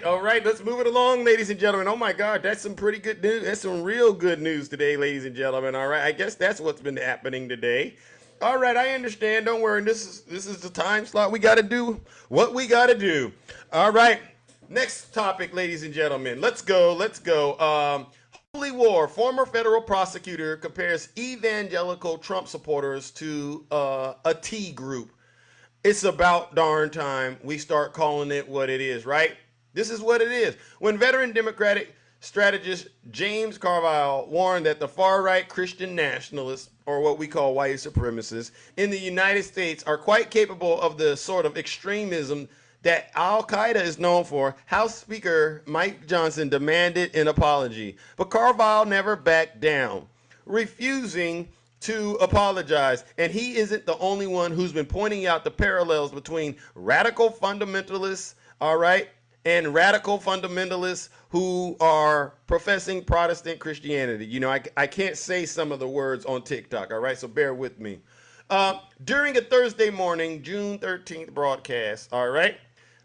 All right, let's move it along, ladies and gentlemen. Oh my God, that's some pretty good news. That's some real good news today, ladies and gentlemen. All right, I guess that's what's been happening today. All right, I understand. Don't worry. This is the time slot. We got to do what we got to do. All right, next topic, ladies and gentlemen. Let's go. Holy War. Former federal prosecutor compares evangelical Trump supporters to a T group. It's about darn time we start calling it what it is, right? This is what it is. When veteran Democratic strategist James Carville warned that the far-right Christian nationalists, or what we call white supremacists, in the United States are quite capable of the sort of extremism that Al-Qaeda is known for, House Speaker Mike Johnson demanded an apology. But Carville never backed down, refusing to apologize. And he isn't the only one who's been pointing out the parallels between radical fundamentalists, all right, and radical fundamentalists who are professing Protestant Christianity. I can't say some of the words on TikTok, all right, so bear with me. During a Thursday morning, June 13th broadcast, all right,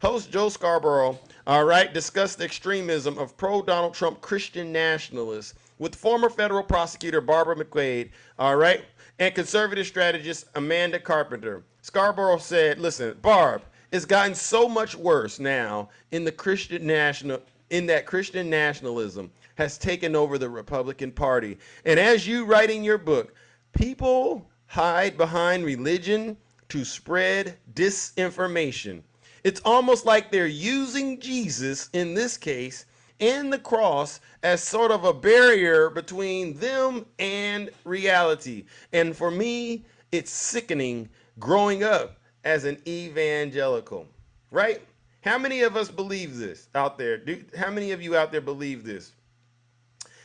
host Joe Scarborough, all right, discussed the extremism of pro-Donald Trump Christian nationalists with former federal prosecutor Barbara McQuade, all right, and conservative strategist Amanda Carpenter. Scarborough said, listen, Barb, it's gotten so much worse now in that Christian nationalism has taken over the Republican Party. And as you write in your book, people hide behind religion to spread disinformation. It's almost like they're using Jesus, in this case, and the cross as sort of a barrier between them and reality. And for me, it's sickening growing up as an evangelical, right? How many of us believe this out there? How many of you out there believe this?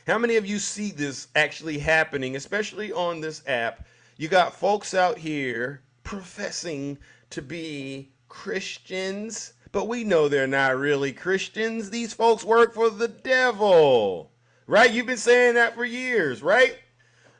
How many of you see this actually happening, especially on this app? You got folks out here professing to be Christians, but we know they're not really Christians. These folks work for the devil, right? You've been saying that for years, right?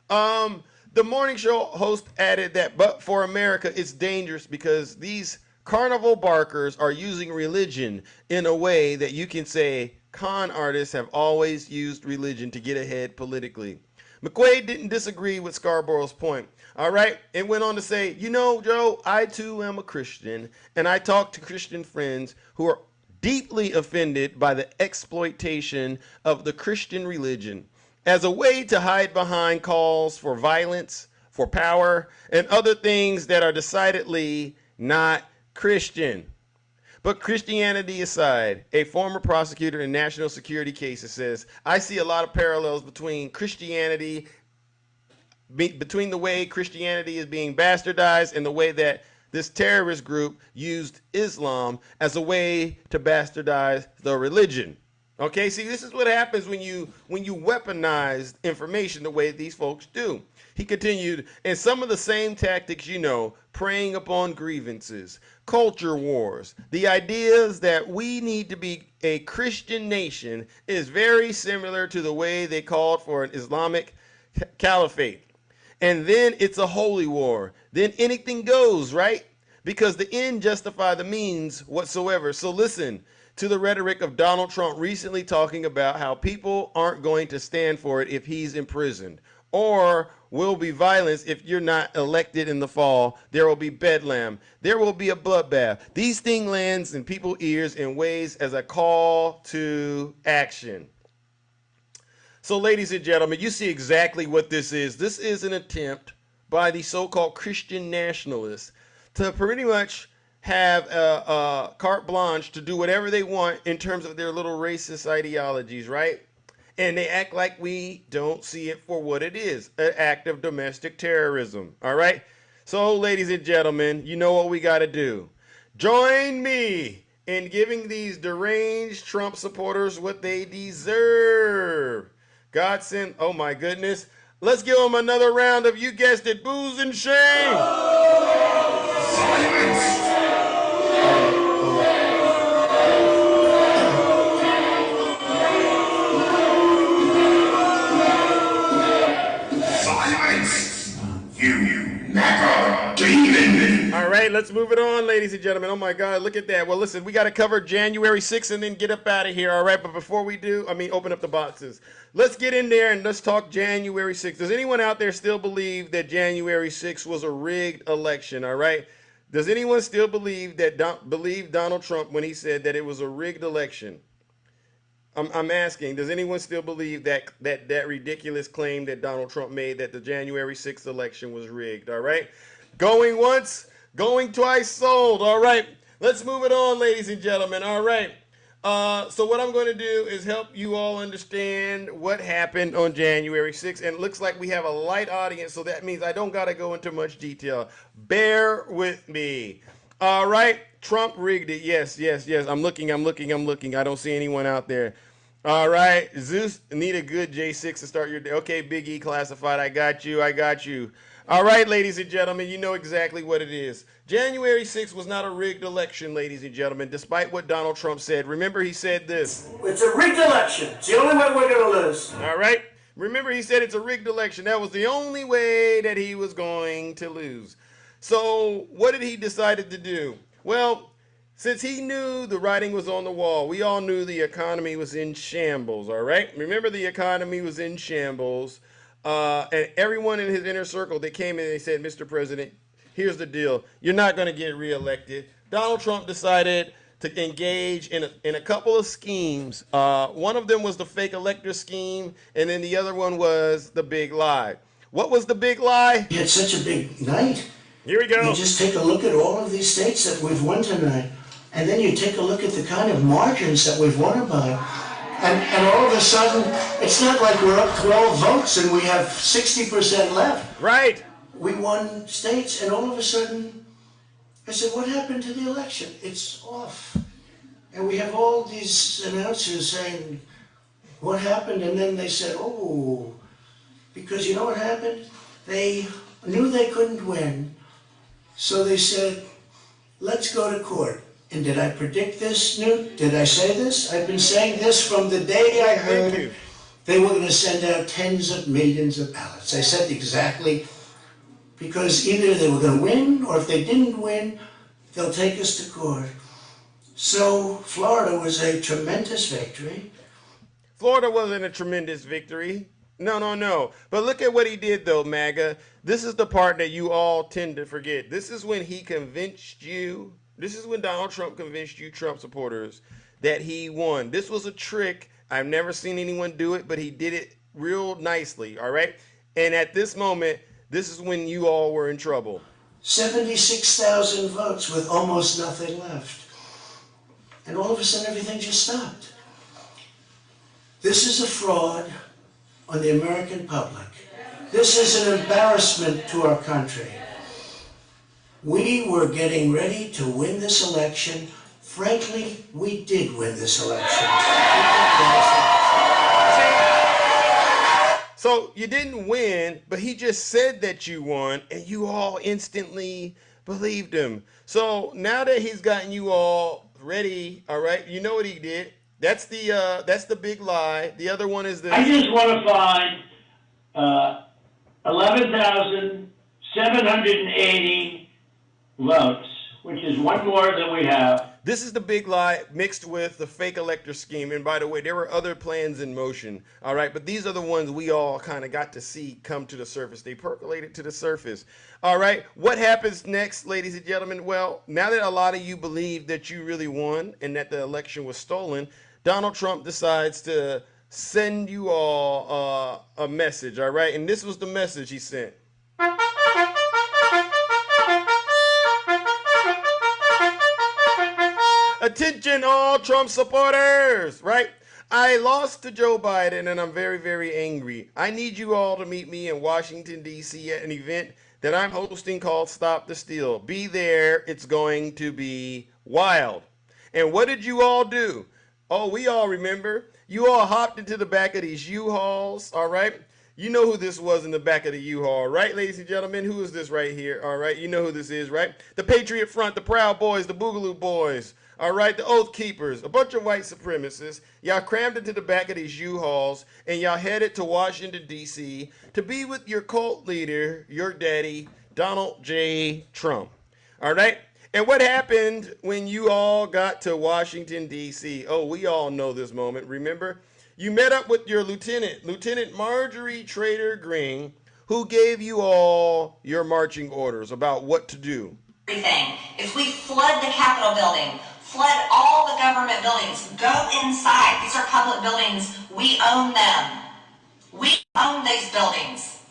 The morning show host added that, but for America, it's dangerous because these carnival barkers are using religion in a way that you can say con artists have always used religion to get ahead politically. McQuaid didn't disagree with Scarborough's point. All right. It went on to say, Joe, I too am a Christian, and I talk to Christian friends who are deeply offended by the exploitation of the Christian religion as a way to hide behind calls for violence, for power, and other things that are decidedly not Christian. But Christianity aside, a former prosecutor in national security cases says, I see a lot of parallels between Christianity, between the way Christianity is being bastardized and the way that this terrorist group used Islam as a way to bastardize the religion. Okay, see, this is what happens when you weaponize information the way these folks do. He continued, and some of the same tactics, preying upon grievances, culture wars, the ideas that we need to be a Christian nation is very similar to the way they called for an Islamic caliphate. And then it's a holy war. Then anything goes, right? Because the end justify the means whatsoever. So listen to the rhetoric of Donald Trump recently talking about how people aren't going to stand for it if he's imprisoned, or will be violence if you're not elected in the fall. There will be bedlam. There will be a bloodbath. These things lands in people's ears in ways as a call to action. So, ladies and gentlemen, you see exactly what this is. This is an attempt by the so-called Christian nationalists to pretty much have a carte blanche to do whatever they want in terms of their little racist ideologies, right? And they act like we don't see it for what it is, an act of domestic terrorism, all right? So, ladies and gentlemen, you know what we got to do. Join me in giving these deranged Trump supporters what they deserve. God sent, oh my goodness. Let's give them another round of, you guessed it, booze and shame. Silence! Silence! You MAGA demon! All right, let's move it on, ladies and gentlemen. Oh my God, look at that. Well, listen, we got to cover January 6th and then get up out of here, all right? But before we do, open up the boxes. Let's get in there and let's talk January 6th. Does anyone out there still believe that January 6th was a rigged election, all right? Does anyone still believe Donald Trump when he said that it was a rigged election? I'm asking, does anyone still believe that ridiculous claim that Donald Trump made that the January 6th election was rigged, all right? Going once, going twice, sold, all right? Let's move it on, ladies and gentlemen, all right? So what I'm going to do is help you all understand what happened on January 6th, and it looks like we have a light audience, so that means I don't got to go into much detail. Bear with me. All right, Trump rigged it. Yes. I'm looking. I don't see anyone out there. All right, Zeus, need a good J6 to start your day. Okay, Big E classified. I got you. All right, ladies and gentlemen, you know exactly what it is. January 6th was not a rigged election, ladies and gentlemen, despite what Donald Trump said. Remember, he said this. It's a rigged election. It's the only way we're going to lose. All right. Remember, he said it's a rigged election. That was the only way that he was going to lose. So what did he decide to do? Well, since he knew the writing was on the wall, we all knew the economy was in shambles, all right? Remember, the economy was in shambles. And everyone in his inner circle, they came in and they said, Mr. President, here's the deal. You're not going to get reelected. Donald Trump decided to engage in a couple of schemes. One of them was the fake elector scheme, and then the other one was the big lie. What was the big lie? We had such a big night. Here we go. You just take a look at all of these states that we've won tonight, and then you take a look at the kind of margins that we've won by. And all of a sudden, it's not like we're up 12 votes and we have 60% left. Right. We won states, and all of a sudden, I said, what happened to the election? It's off. And we have all these announcers saying, what happened? And then they said, oh, because you know what happened? They knew they couldn't win. So they said, let's go to court. And did I predict this, Newt? Did I say this? I've been saying this from the day I heard they were going to send out tens of millions of ballots. I said exactly, because either they were going to win, or if they didn't win, they'll take us to court. So Florida was a tremendous victory. Florida wasn't a tremendous victory. No. But look at what he did, though, MAGA. This is the part that you all tend to forget. This is when he convinced you. This is when Donald Trump convinced you, Trump supporters, that he won. This was a trick. I've never seen anyone do it, but he did it real nicely, all right? And at this moment, this is when you all were in trouble. 76,000 votes with almost nothing left. And all of a sudden, everything just stopped. This is a fraud on the American public. This is an embarrassment to our country. We were getting ready to win this election. Frankly, we did win this election. So you didn't win, but he just said that you won, and you all instantly believed him. So now that he's gotten you all ready, all right, you know what he did. That's the big lie. The other one is the. I just want to find 11,780 votes, which is one more than we have. This is the big lie mixed with the fake elector scheme. And by the way, there were other plans in motion. All right. But these are the ones we all kind of got to see come to the surface. They percolated to the surface. All right. What happens next, ladies and gentlemen? Well, now that a lot of you believe that you really won and that the election was stolen, Donald Trump decides to send you all a message. All right. And this was the message he sent. Attention all Trump supporters, right? I lost to Joe Biden and I'm very, very angry. I need you all to meet me in Washington, D.C. at an event that I'm hosting called Stop the Steal. Be there. It's going to be wild. And what did you all do? Oh, we all remember. You all hopped into the back of these U-Hauls, all right? You know who this was in the back of the U-Haul, right, ladies and gentlemen? Who is this right here, all right? You know who this is, right? The Patriot Front, the Proud Boys, the Boogaloo Boys. All right, the Oath Keepers, a bunch of white supremacists. Y'all crammed into the back of these U-Hauls and y'all headed to Washington, D.C. to be with your cult leader, your daddy, Donald J. Trump. All right? And what happened when you all got to Washington, D.C.? Oh, we all know this moment. Remember? You met up with your Lieutenant Marjorie Trader Greene, who gave you all your marching orders about what to do. Everything. If we flood the Capitol building, flood all the government buildings, go inside. These are public buildings. We own them. We own these buildings.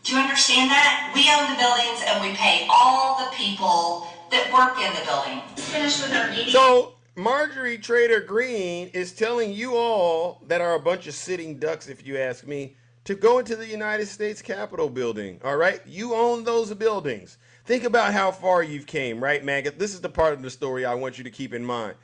Do you understand that? We own the buildings and we pay all the people that work in the building. Finish with our meeting. So Marjorie Trader Greene is telling you all that are a bunch of sitting ducks, if you ask me, to go into the United States Capitol building. All right? You own those buildings. Think about how far you've came, right, MAGA? This is the part of the story I want you to keep in mind.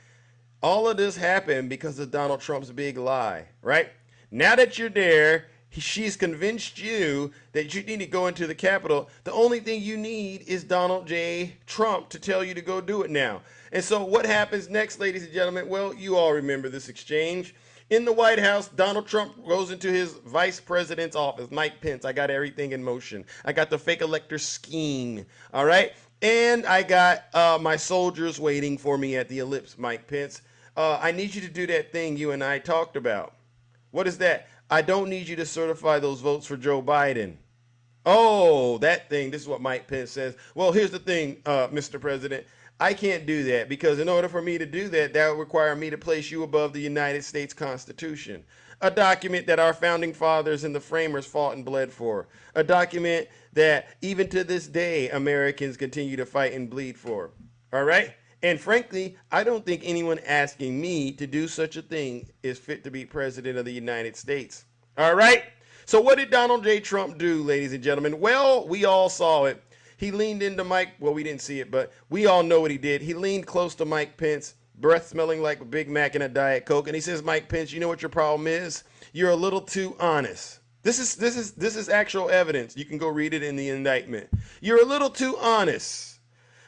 All of this happened because of Donald Trump's big lie, right? Now that you're there, she's convinced you that you need to go into the Capitol. The only thing you need is Donald J. Trump to tell you to go do it now. And so what happens next, ladies and gentlemen? Well, you all remember this exchange. In the White House, Donald Trump goes into his vice president's office, Mike Pence. I got everything in motion. I got the fake elector scheme, all right? And I got my soldiers waiting for me at the ellipse, Mike Pence. I need you to do that thing you and I talked about. What is that? I don't need you to certify those votes for Joe Biden. Oh, that thing. This is what Mike Pence says. Well, here's the thing, Mr. President. I can't do that because in order for me to do that, that would require me to place you above the United States Constitution, a document that our founding fathers and the framers fought and bled for, a document that even to this day, Americans continue to fight and bleed for. All right. And frankly, I don't think anyone asking me to do such a thing is fit to be president of the United States. All right. So what did Donald J. Trump do, ladies and gentlemen? Well, we all saw it. He leaned into Mike. Well, we didn't see it, but we all know what he did. He leaned close to Mike Pence, breath smelling like a Big Mac and a Diet Coke. And he says, Mike Pence, you know what your problem is? You're a little too honest. This is actual evidence. You can go read it in the indictment. You're a little too honest.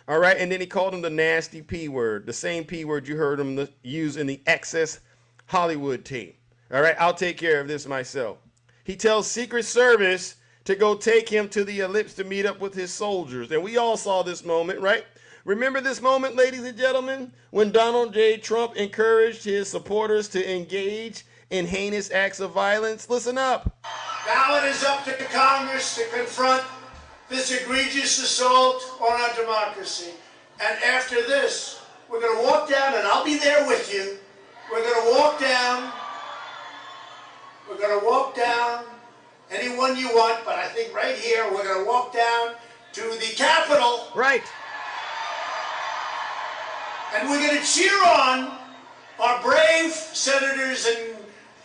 All right. And then he called him the nasty P word, the same P word you heard him use in the Access Hollywood tape. All right. I'll take care of this myself. He tells Secret Service to go take him to the ellipse to meet up with his soldiers. And we all saw this moment, right? Remember this moment, ladies and gentlemen, when Donald J. Trump encouraged his supporters to engage in heinous acts of violence? Listen up. Now it is up to Congress to confront this egregious assault on our democracy. And after this, we're going to walk down, and I'll be there with you, We're going to walk down. We're going to walk down anyone you want, but I think right here we're going to walk down to the Capitol. Right. And we're going to cheer on our brave senators and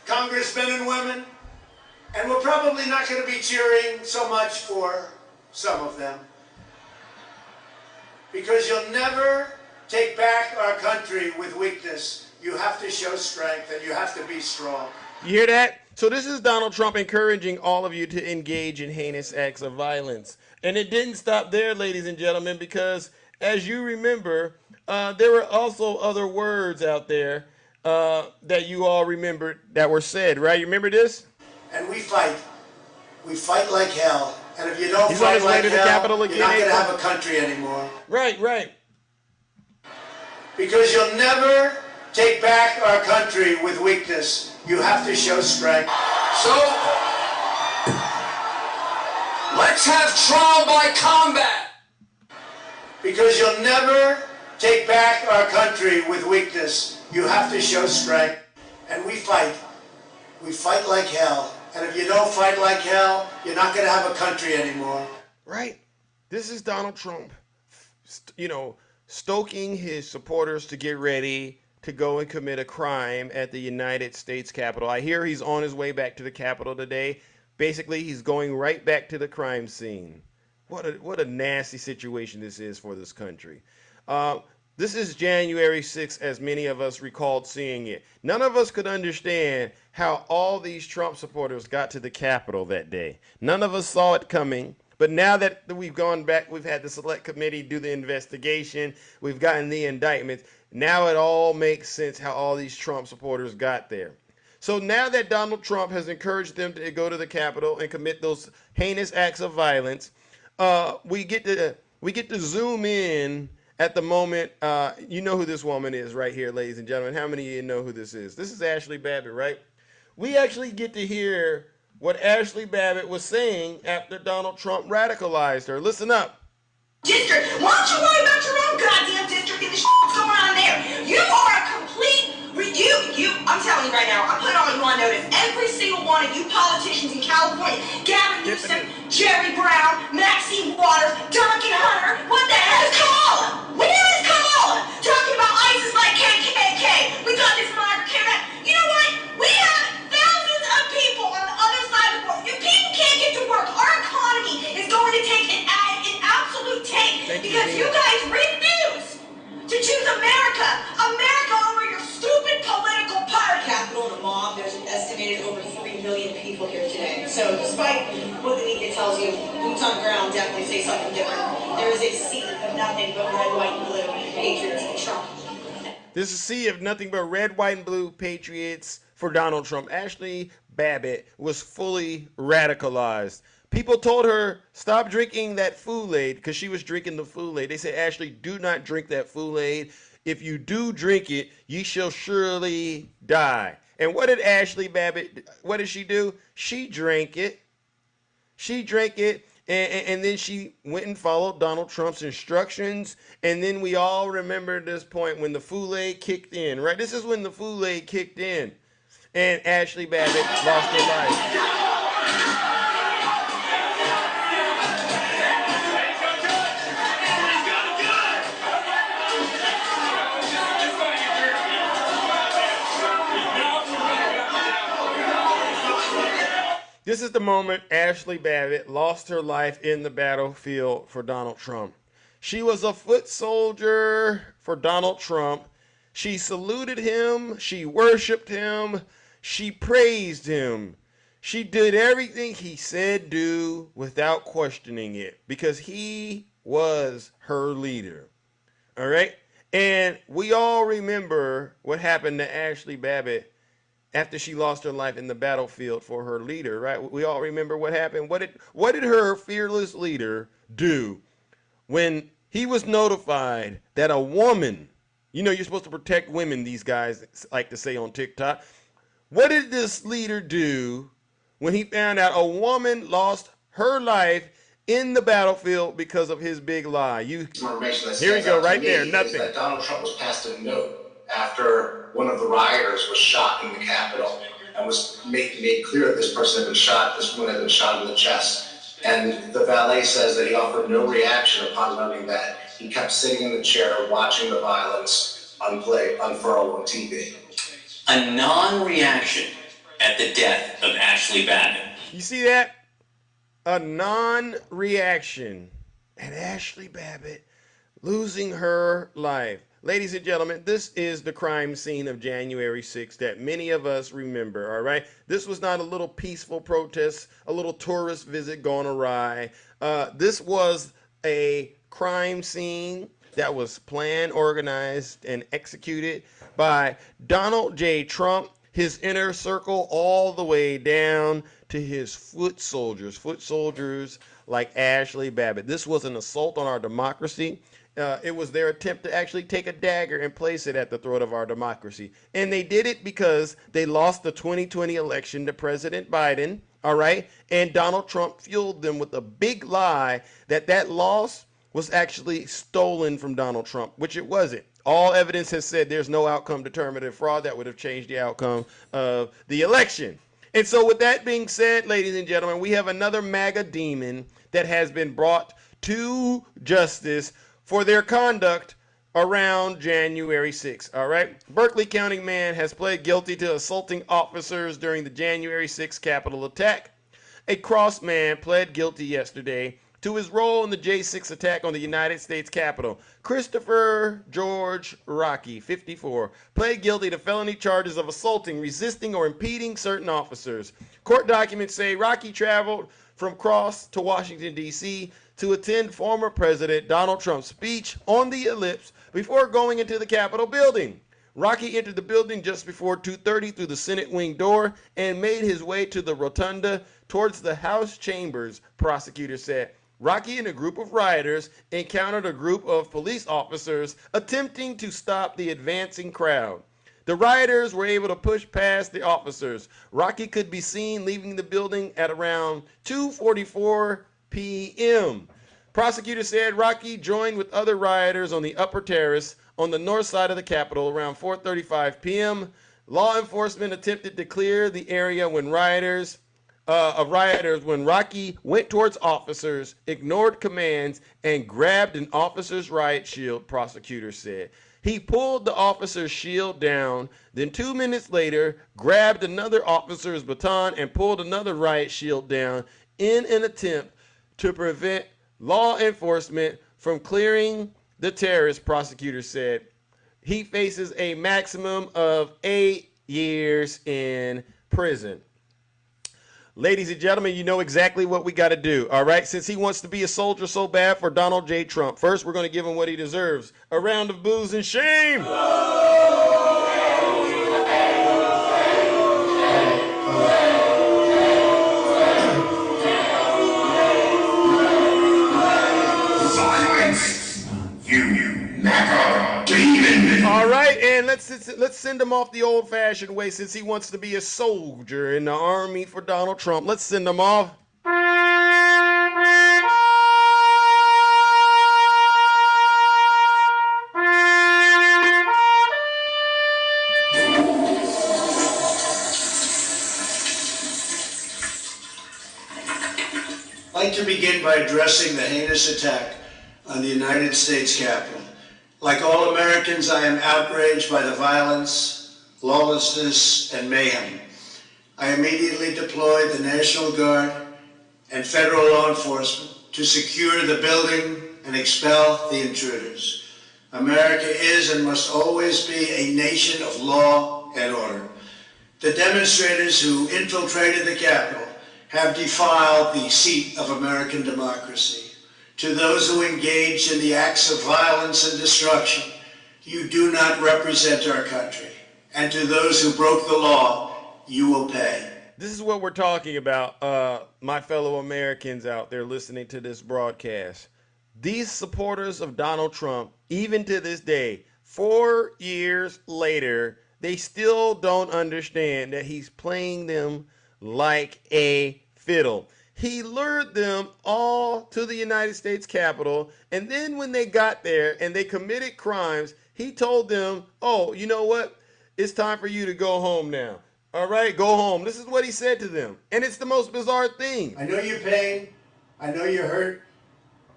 congressmen and women. And we're probably not going to be cheering so much for some of them. Because you'll never take back our country with weakness. You have to show strength and you have to be strong. You hear that? So this is Donald Trump encouraging all of you to engage in heinous acts of violence. And it didn't stop there, ladies and gentlemen, because as you remember, there were also other words out there that you all remembered that were said, right? You remember this? And we fight. We fight like hell. And if you don't He's on fight his way like to the hell, Capitol again, you're not going to April. have a country anymore. Right. Because you'll never take back our country with weakness. You have to show strength. So, let's have trial by combat. Because you'll never take back our country with weakness. You have to show strength. And we fight. We fight like hell. And if you don't fight like hell, you're not going to have a country anymore. Right. This is Donald Trump, stoking his supporters to get ready to go and commit a crime at the United States Capitol. I hear he's on his way back to the Capitol today. Basically, he's going right back to the crime scene. What a nasty situation this is for this country. This is January 6th, as many of us recalled seeing it. None of us could understand how all these Trump supporters got to the Capitol that day. None of us saw it coming. But now that we've gone back, we've had the select committee do the investigation, we've gotten the indictments. Now it all makes sense how all these Trump supporters got there. So now that Donald Trump has encouraged them to go to the Capitol and commit those heinous acts of violence, we get to zoom in at the moment. You know who this woman is right here, ladies and gentlemen. How many of you know who this is? This is Ashley Babbitt, right? We actually get to hear what Ashley Babbitt was saying after Donald Trump radicalized her. Listen up. District. Why don't you worry about your own goddamn district and the shit's going on there? You are a complete. I'm telling you right now, I'm putting all you on notice. Every single one of you politicians in California, Gavin Newsom, Jerry Brown, Maxine Waters, Duncan Hunter, what the hell is Kamala? Where is Kamala? Talking about ISIS like KKK. We got this from our camera. You know what? We have thousands of people on the other side of the world. If people can't get to work, our economy is going to take an absolute tank because you guys refuse to choose America over your stupid political party. Capital and a mob, there's an estimated over 3 million people here today. So despite what the media tells you, boots on the ground definitely say something different. There is a sea of nothing but red, white, and blue patriots for Trump. This is a sea of nothing but red, white, and blue patriots for Donald Trump. Ashley Babbitt was fully radicalized. People told her, stop drinking that Kool-Aid, because she was drinking the Kool-Aid. They said, Ashley, do not drink that Kool-Aid. If you do drink it, ye shall surely die. And what did Ashley Babbitt, what did she do? She drank it. She drank it, and then she went and followed Donald Trump's instructions. And then we all remember this point when the Kool-Aid kicked in, right? This is when the Kool-Aid kicked in. And Ashley Babbitt lost her life. This is the moment Ashley Babbitt lost her life in the battlefield for Donald Trump. She was a foot soldier for Donald Trump. She saluted him. She worshiped him. She praised him. She did everything he said do without questioning it because he was her leader. All right? And we all remember what happened to Ashley Babbitt after she lost her life in the battlefield for her leader, right? We all remember what happened. What did her fearless leader do when he was notified that a woman, you know, you're supposed to protect women, these guys like to say on TikTok. What did this leader do when he found out a woman lost her life in the battlefield because of his big lie? Here we go, right there, nothing. That Donald Trump was passed a note after one of the rioters was shot in the Capitol and was made clear that this person had been shot, this woman had been shot in the chest. And the valet says that he offered no reaction upon learning that. He kept sitting in the chair watching the violence unfurl on TV. A non-reaction at the death of Ashley Babbitt. You see that? A non-reaction at Ashley Babbitt losing her life. Ladies and gentlemen, this is the crime scene of January 6th that many of us remember, all right? This was not a little peaceful protest, a little tourist visit gone awry. This was a crime scene that was planned, organized, and executed by Donald J. Trump, his inner circle, all the way down to his foot soldiers like Ashley Babbitt. This was an assault on our democracy. It was their attempt to actually take a dagger and place it at the throat of our democracy. And they did it because they lost the 2020 election to President Biden, all right? And Donald Trump fueled them with a big lie that loss was actually stolen from Donald Trump, which it wasn't. All evidence has said there's no outcome determinative fraud that would have changed the outcome of the election. And so with that being said, ladies and gentlemen, we have another MAGA demon that has been brought to justice for their conduct around January 6th, all right? Berkeley County man has pled guilty to assaulting officers during the January 6th Capitol attack. A cross man pled guilty yesterday to his role in the J6 attack on the United States Capitol. Christopher George Rocky, 54, pled guilty to felony charges of assaulting, resisting, or impeding certain officers. Court documents say Rocky traveled from Cross to Washington, D.C. to attend former President Donald Trump's speech on the ellipse before going into the Capitol building. Rocky entered the building just before 2:30 through the Senate wing door and made his way to the rotunda towards the House chambers, prosecutors said. Rocky and a group of rioters encountered a group of police officers attempting to stop the advancing crowd. The rioters were able to push past the officers. Rocky could be seen leaving the building at around 2:44 p.m. Prosecutors said Rocky joined with other rioters on the upper terrace on the north side of the Capitol around 4:35 p.m. Law enforcement attempted to clear the area when when Rocky went towards officers, ignored commands, and grabbed an officer's riot shield, prosecutors said. He pulled the officer's shield down, then 2 minutes later, grabbed another officer's baton and pulled another riot shield down in an attempt to prevent law enforcement from clearing the terrorist, prosecutors said. He faces a maximum of 8 years in prison. Ladies and gentlemen, you know exactly what we got to do, all right? Since he wants to be a soldier so bad for Donald J. Trump, first we're going to give him what he deserves. A round of boos and shame. Silence, you MAGA demon. All right, and let's send him off the old-fashioned way since he wants to be a soldier in the army for Donald Trump. Let's send him off. I'd like to begin by addressing the heinous attack on the United States Capitol. Like all Americans, I am outraged by the violence, lawlessness, and mayhem. I immediately deployed the National Guard and federal law enforcement to secure the building and expel the intruders. America is and must always be a nation of law and order. The demonstrators who infiltrated the Capitol have defiled the seat of American democracy. To those who engaged in the acts of violence and destruction, you do not represent our country. And to those who broke the law, you will pay. This is what we're talking about, my fellow Americans out there listening to this broadcast. These supporters of Donald Trump, even to this day, 4 years later, they still don't understand that he's playing them like a fiddle. He lured them all to the United States Capitol, and then when they got there and they committed crimes, He told them, oh, you know what? It's time for you to go home now. All right, go home. This is what he said to them. And it's the most bizarre thing. I know your pain. I know you're hurt.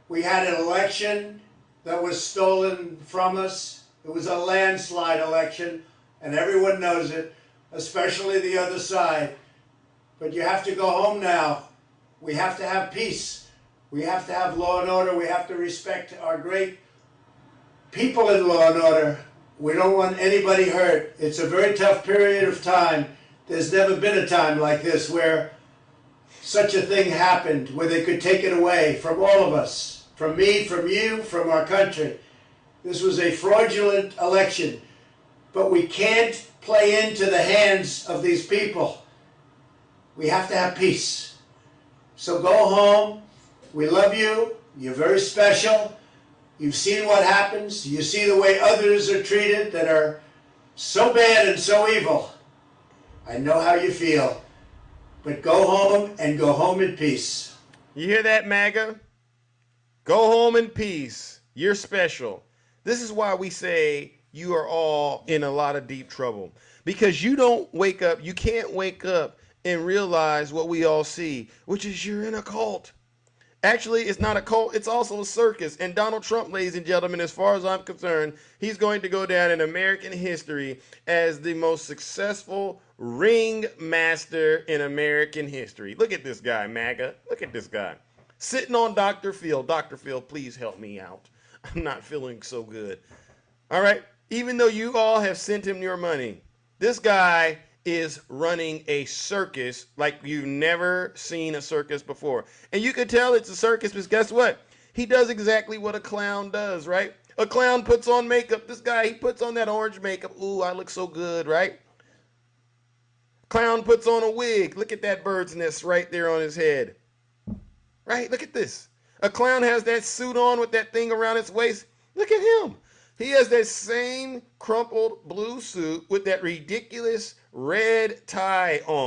We had an election that was stolen from us. It was a landslide election, and everyone knows it, especially the other side. But you have to go home now. We have to have peace. We have to have law and order. We have to respect our great people in law and order. We don't want anybody hurt. It's a very tough period of time. There's never been a time like this where such a thing happened, where they could take it away from all of us, from me, from you, from our country. This was a fraudulent election, but we can't play into the hands of these people. We have to have peace. So go home. We love you. You're very special. You've seen what happens. You see the way others are treated that are so bad and so evil. I know how you feel. But go home and go home in peace. You hear that, MAGA? Go home in peace. You're special. This is why we say you are all in a lot of deep trouble. Because you don't wake up, you can't wake up and realize what we all see, which is you're in a cult. Actually, it's not a cult, it's also a circus. And Donald Trump, ladies and gentlemen, as far as I'm concerned, he's going to go down in American history as the most successful ring master in American history. Look at this guy, MAGA. Look at this guy. Sitting on Dr. Phil. Dr. Phil, please help me out. I'm not feeling so good. All right? Even though you all have sent him your money, this guy is running a circus like you've never seen a circus before. And you could tell it's a circus because guess what? He does exactly what a clown does, right? A clown puts on makeup. This guy, he puts on that orange makeup. Ooh, I look so good, right? Clown puts on a wig. Look at that bird's nest right there on his head. Right? Look at this. A clown has that suit on with that thing around its waist. Look at him. He has that same crumpled blue suit with that ridiculous red tie on.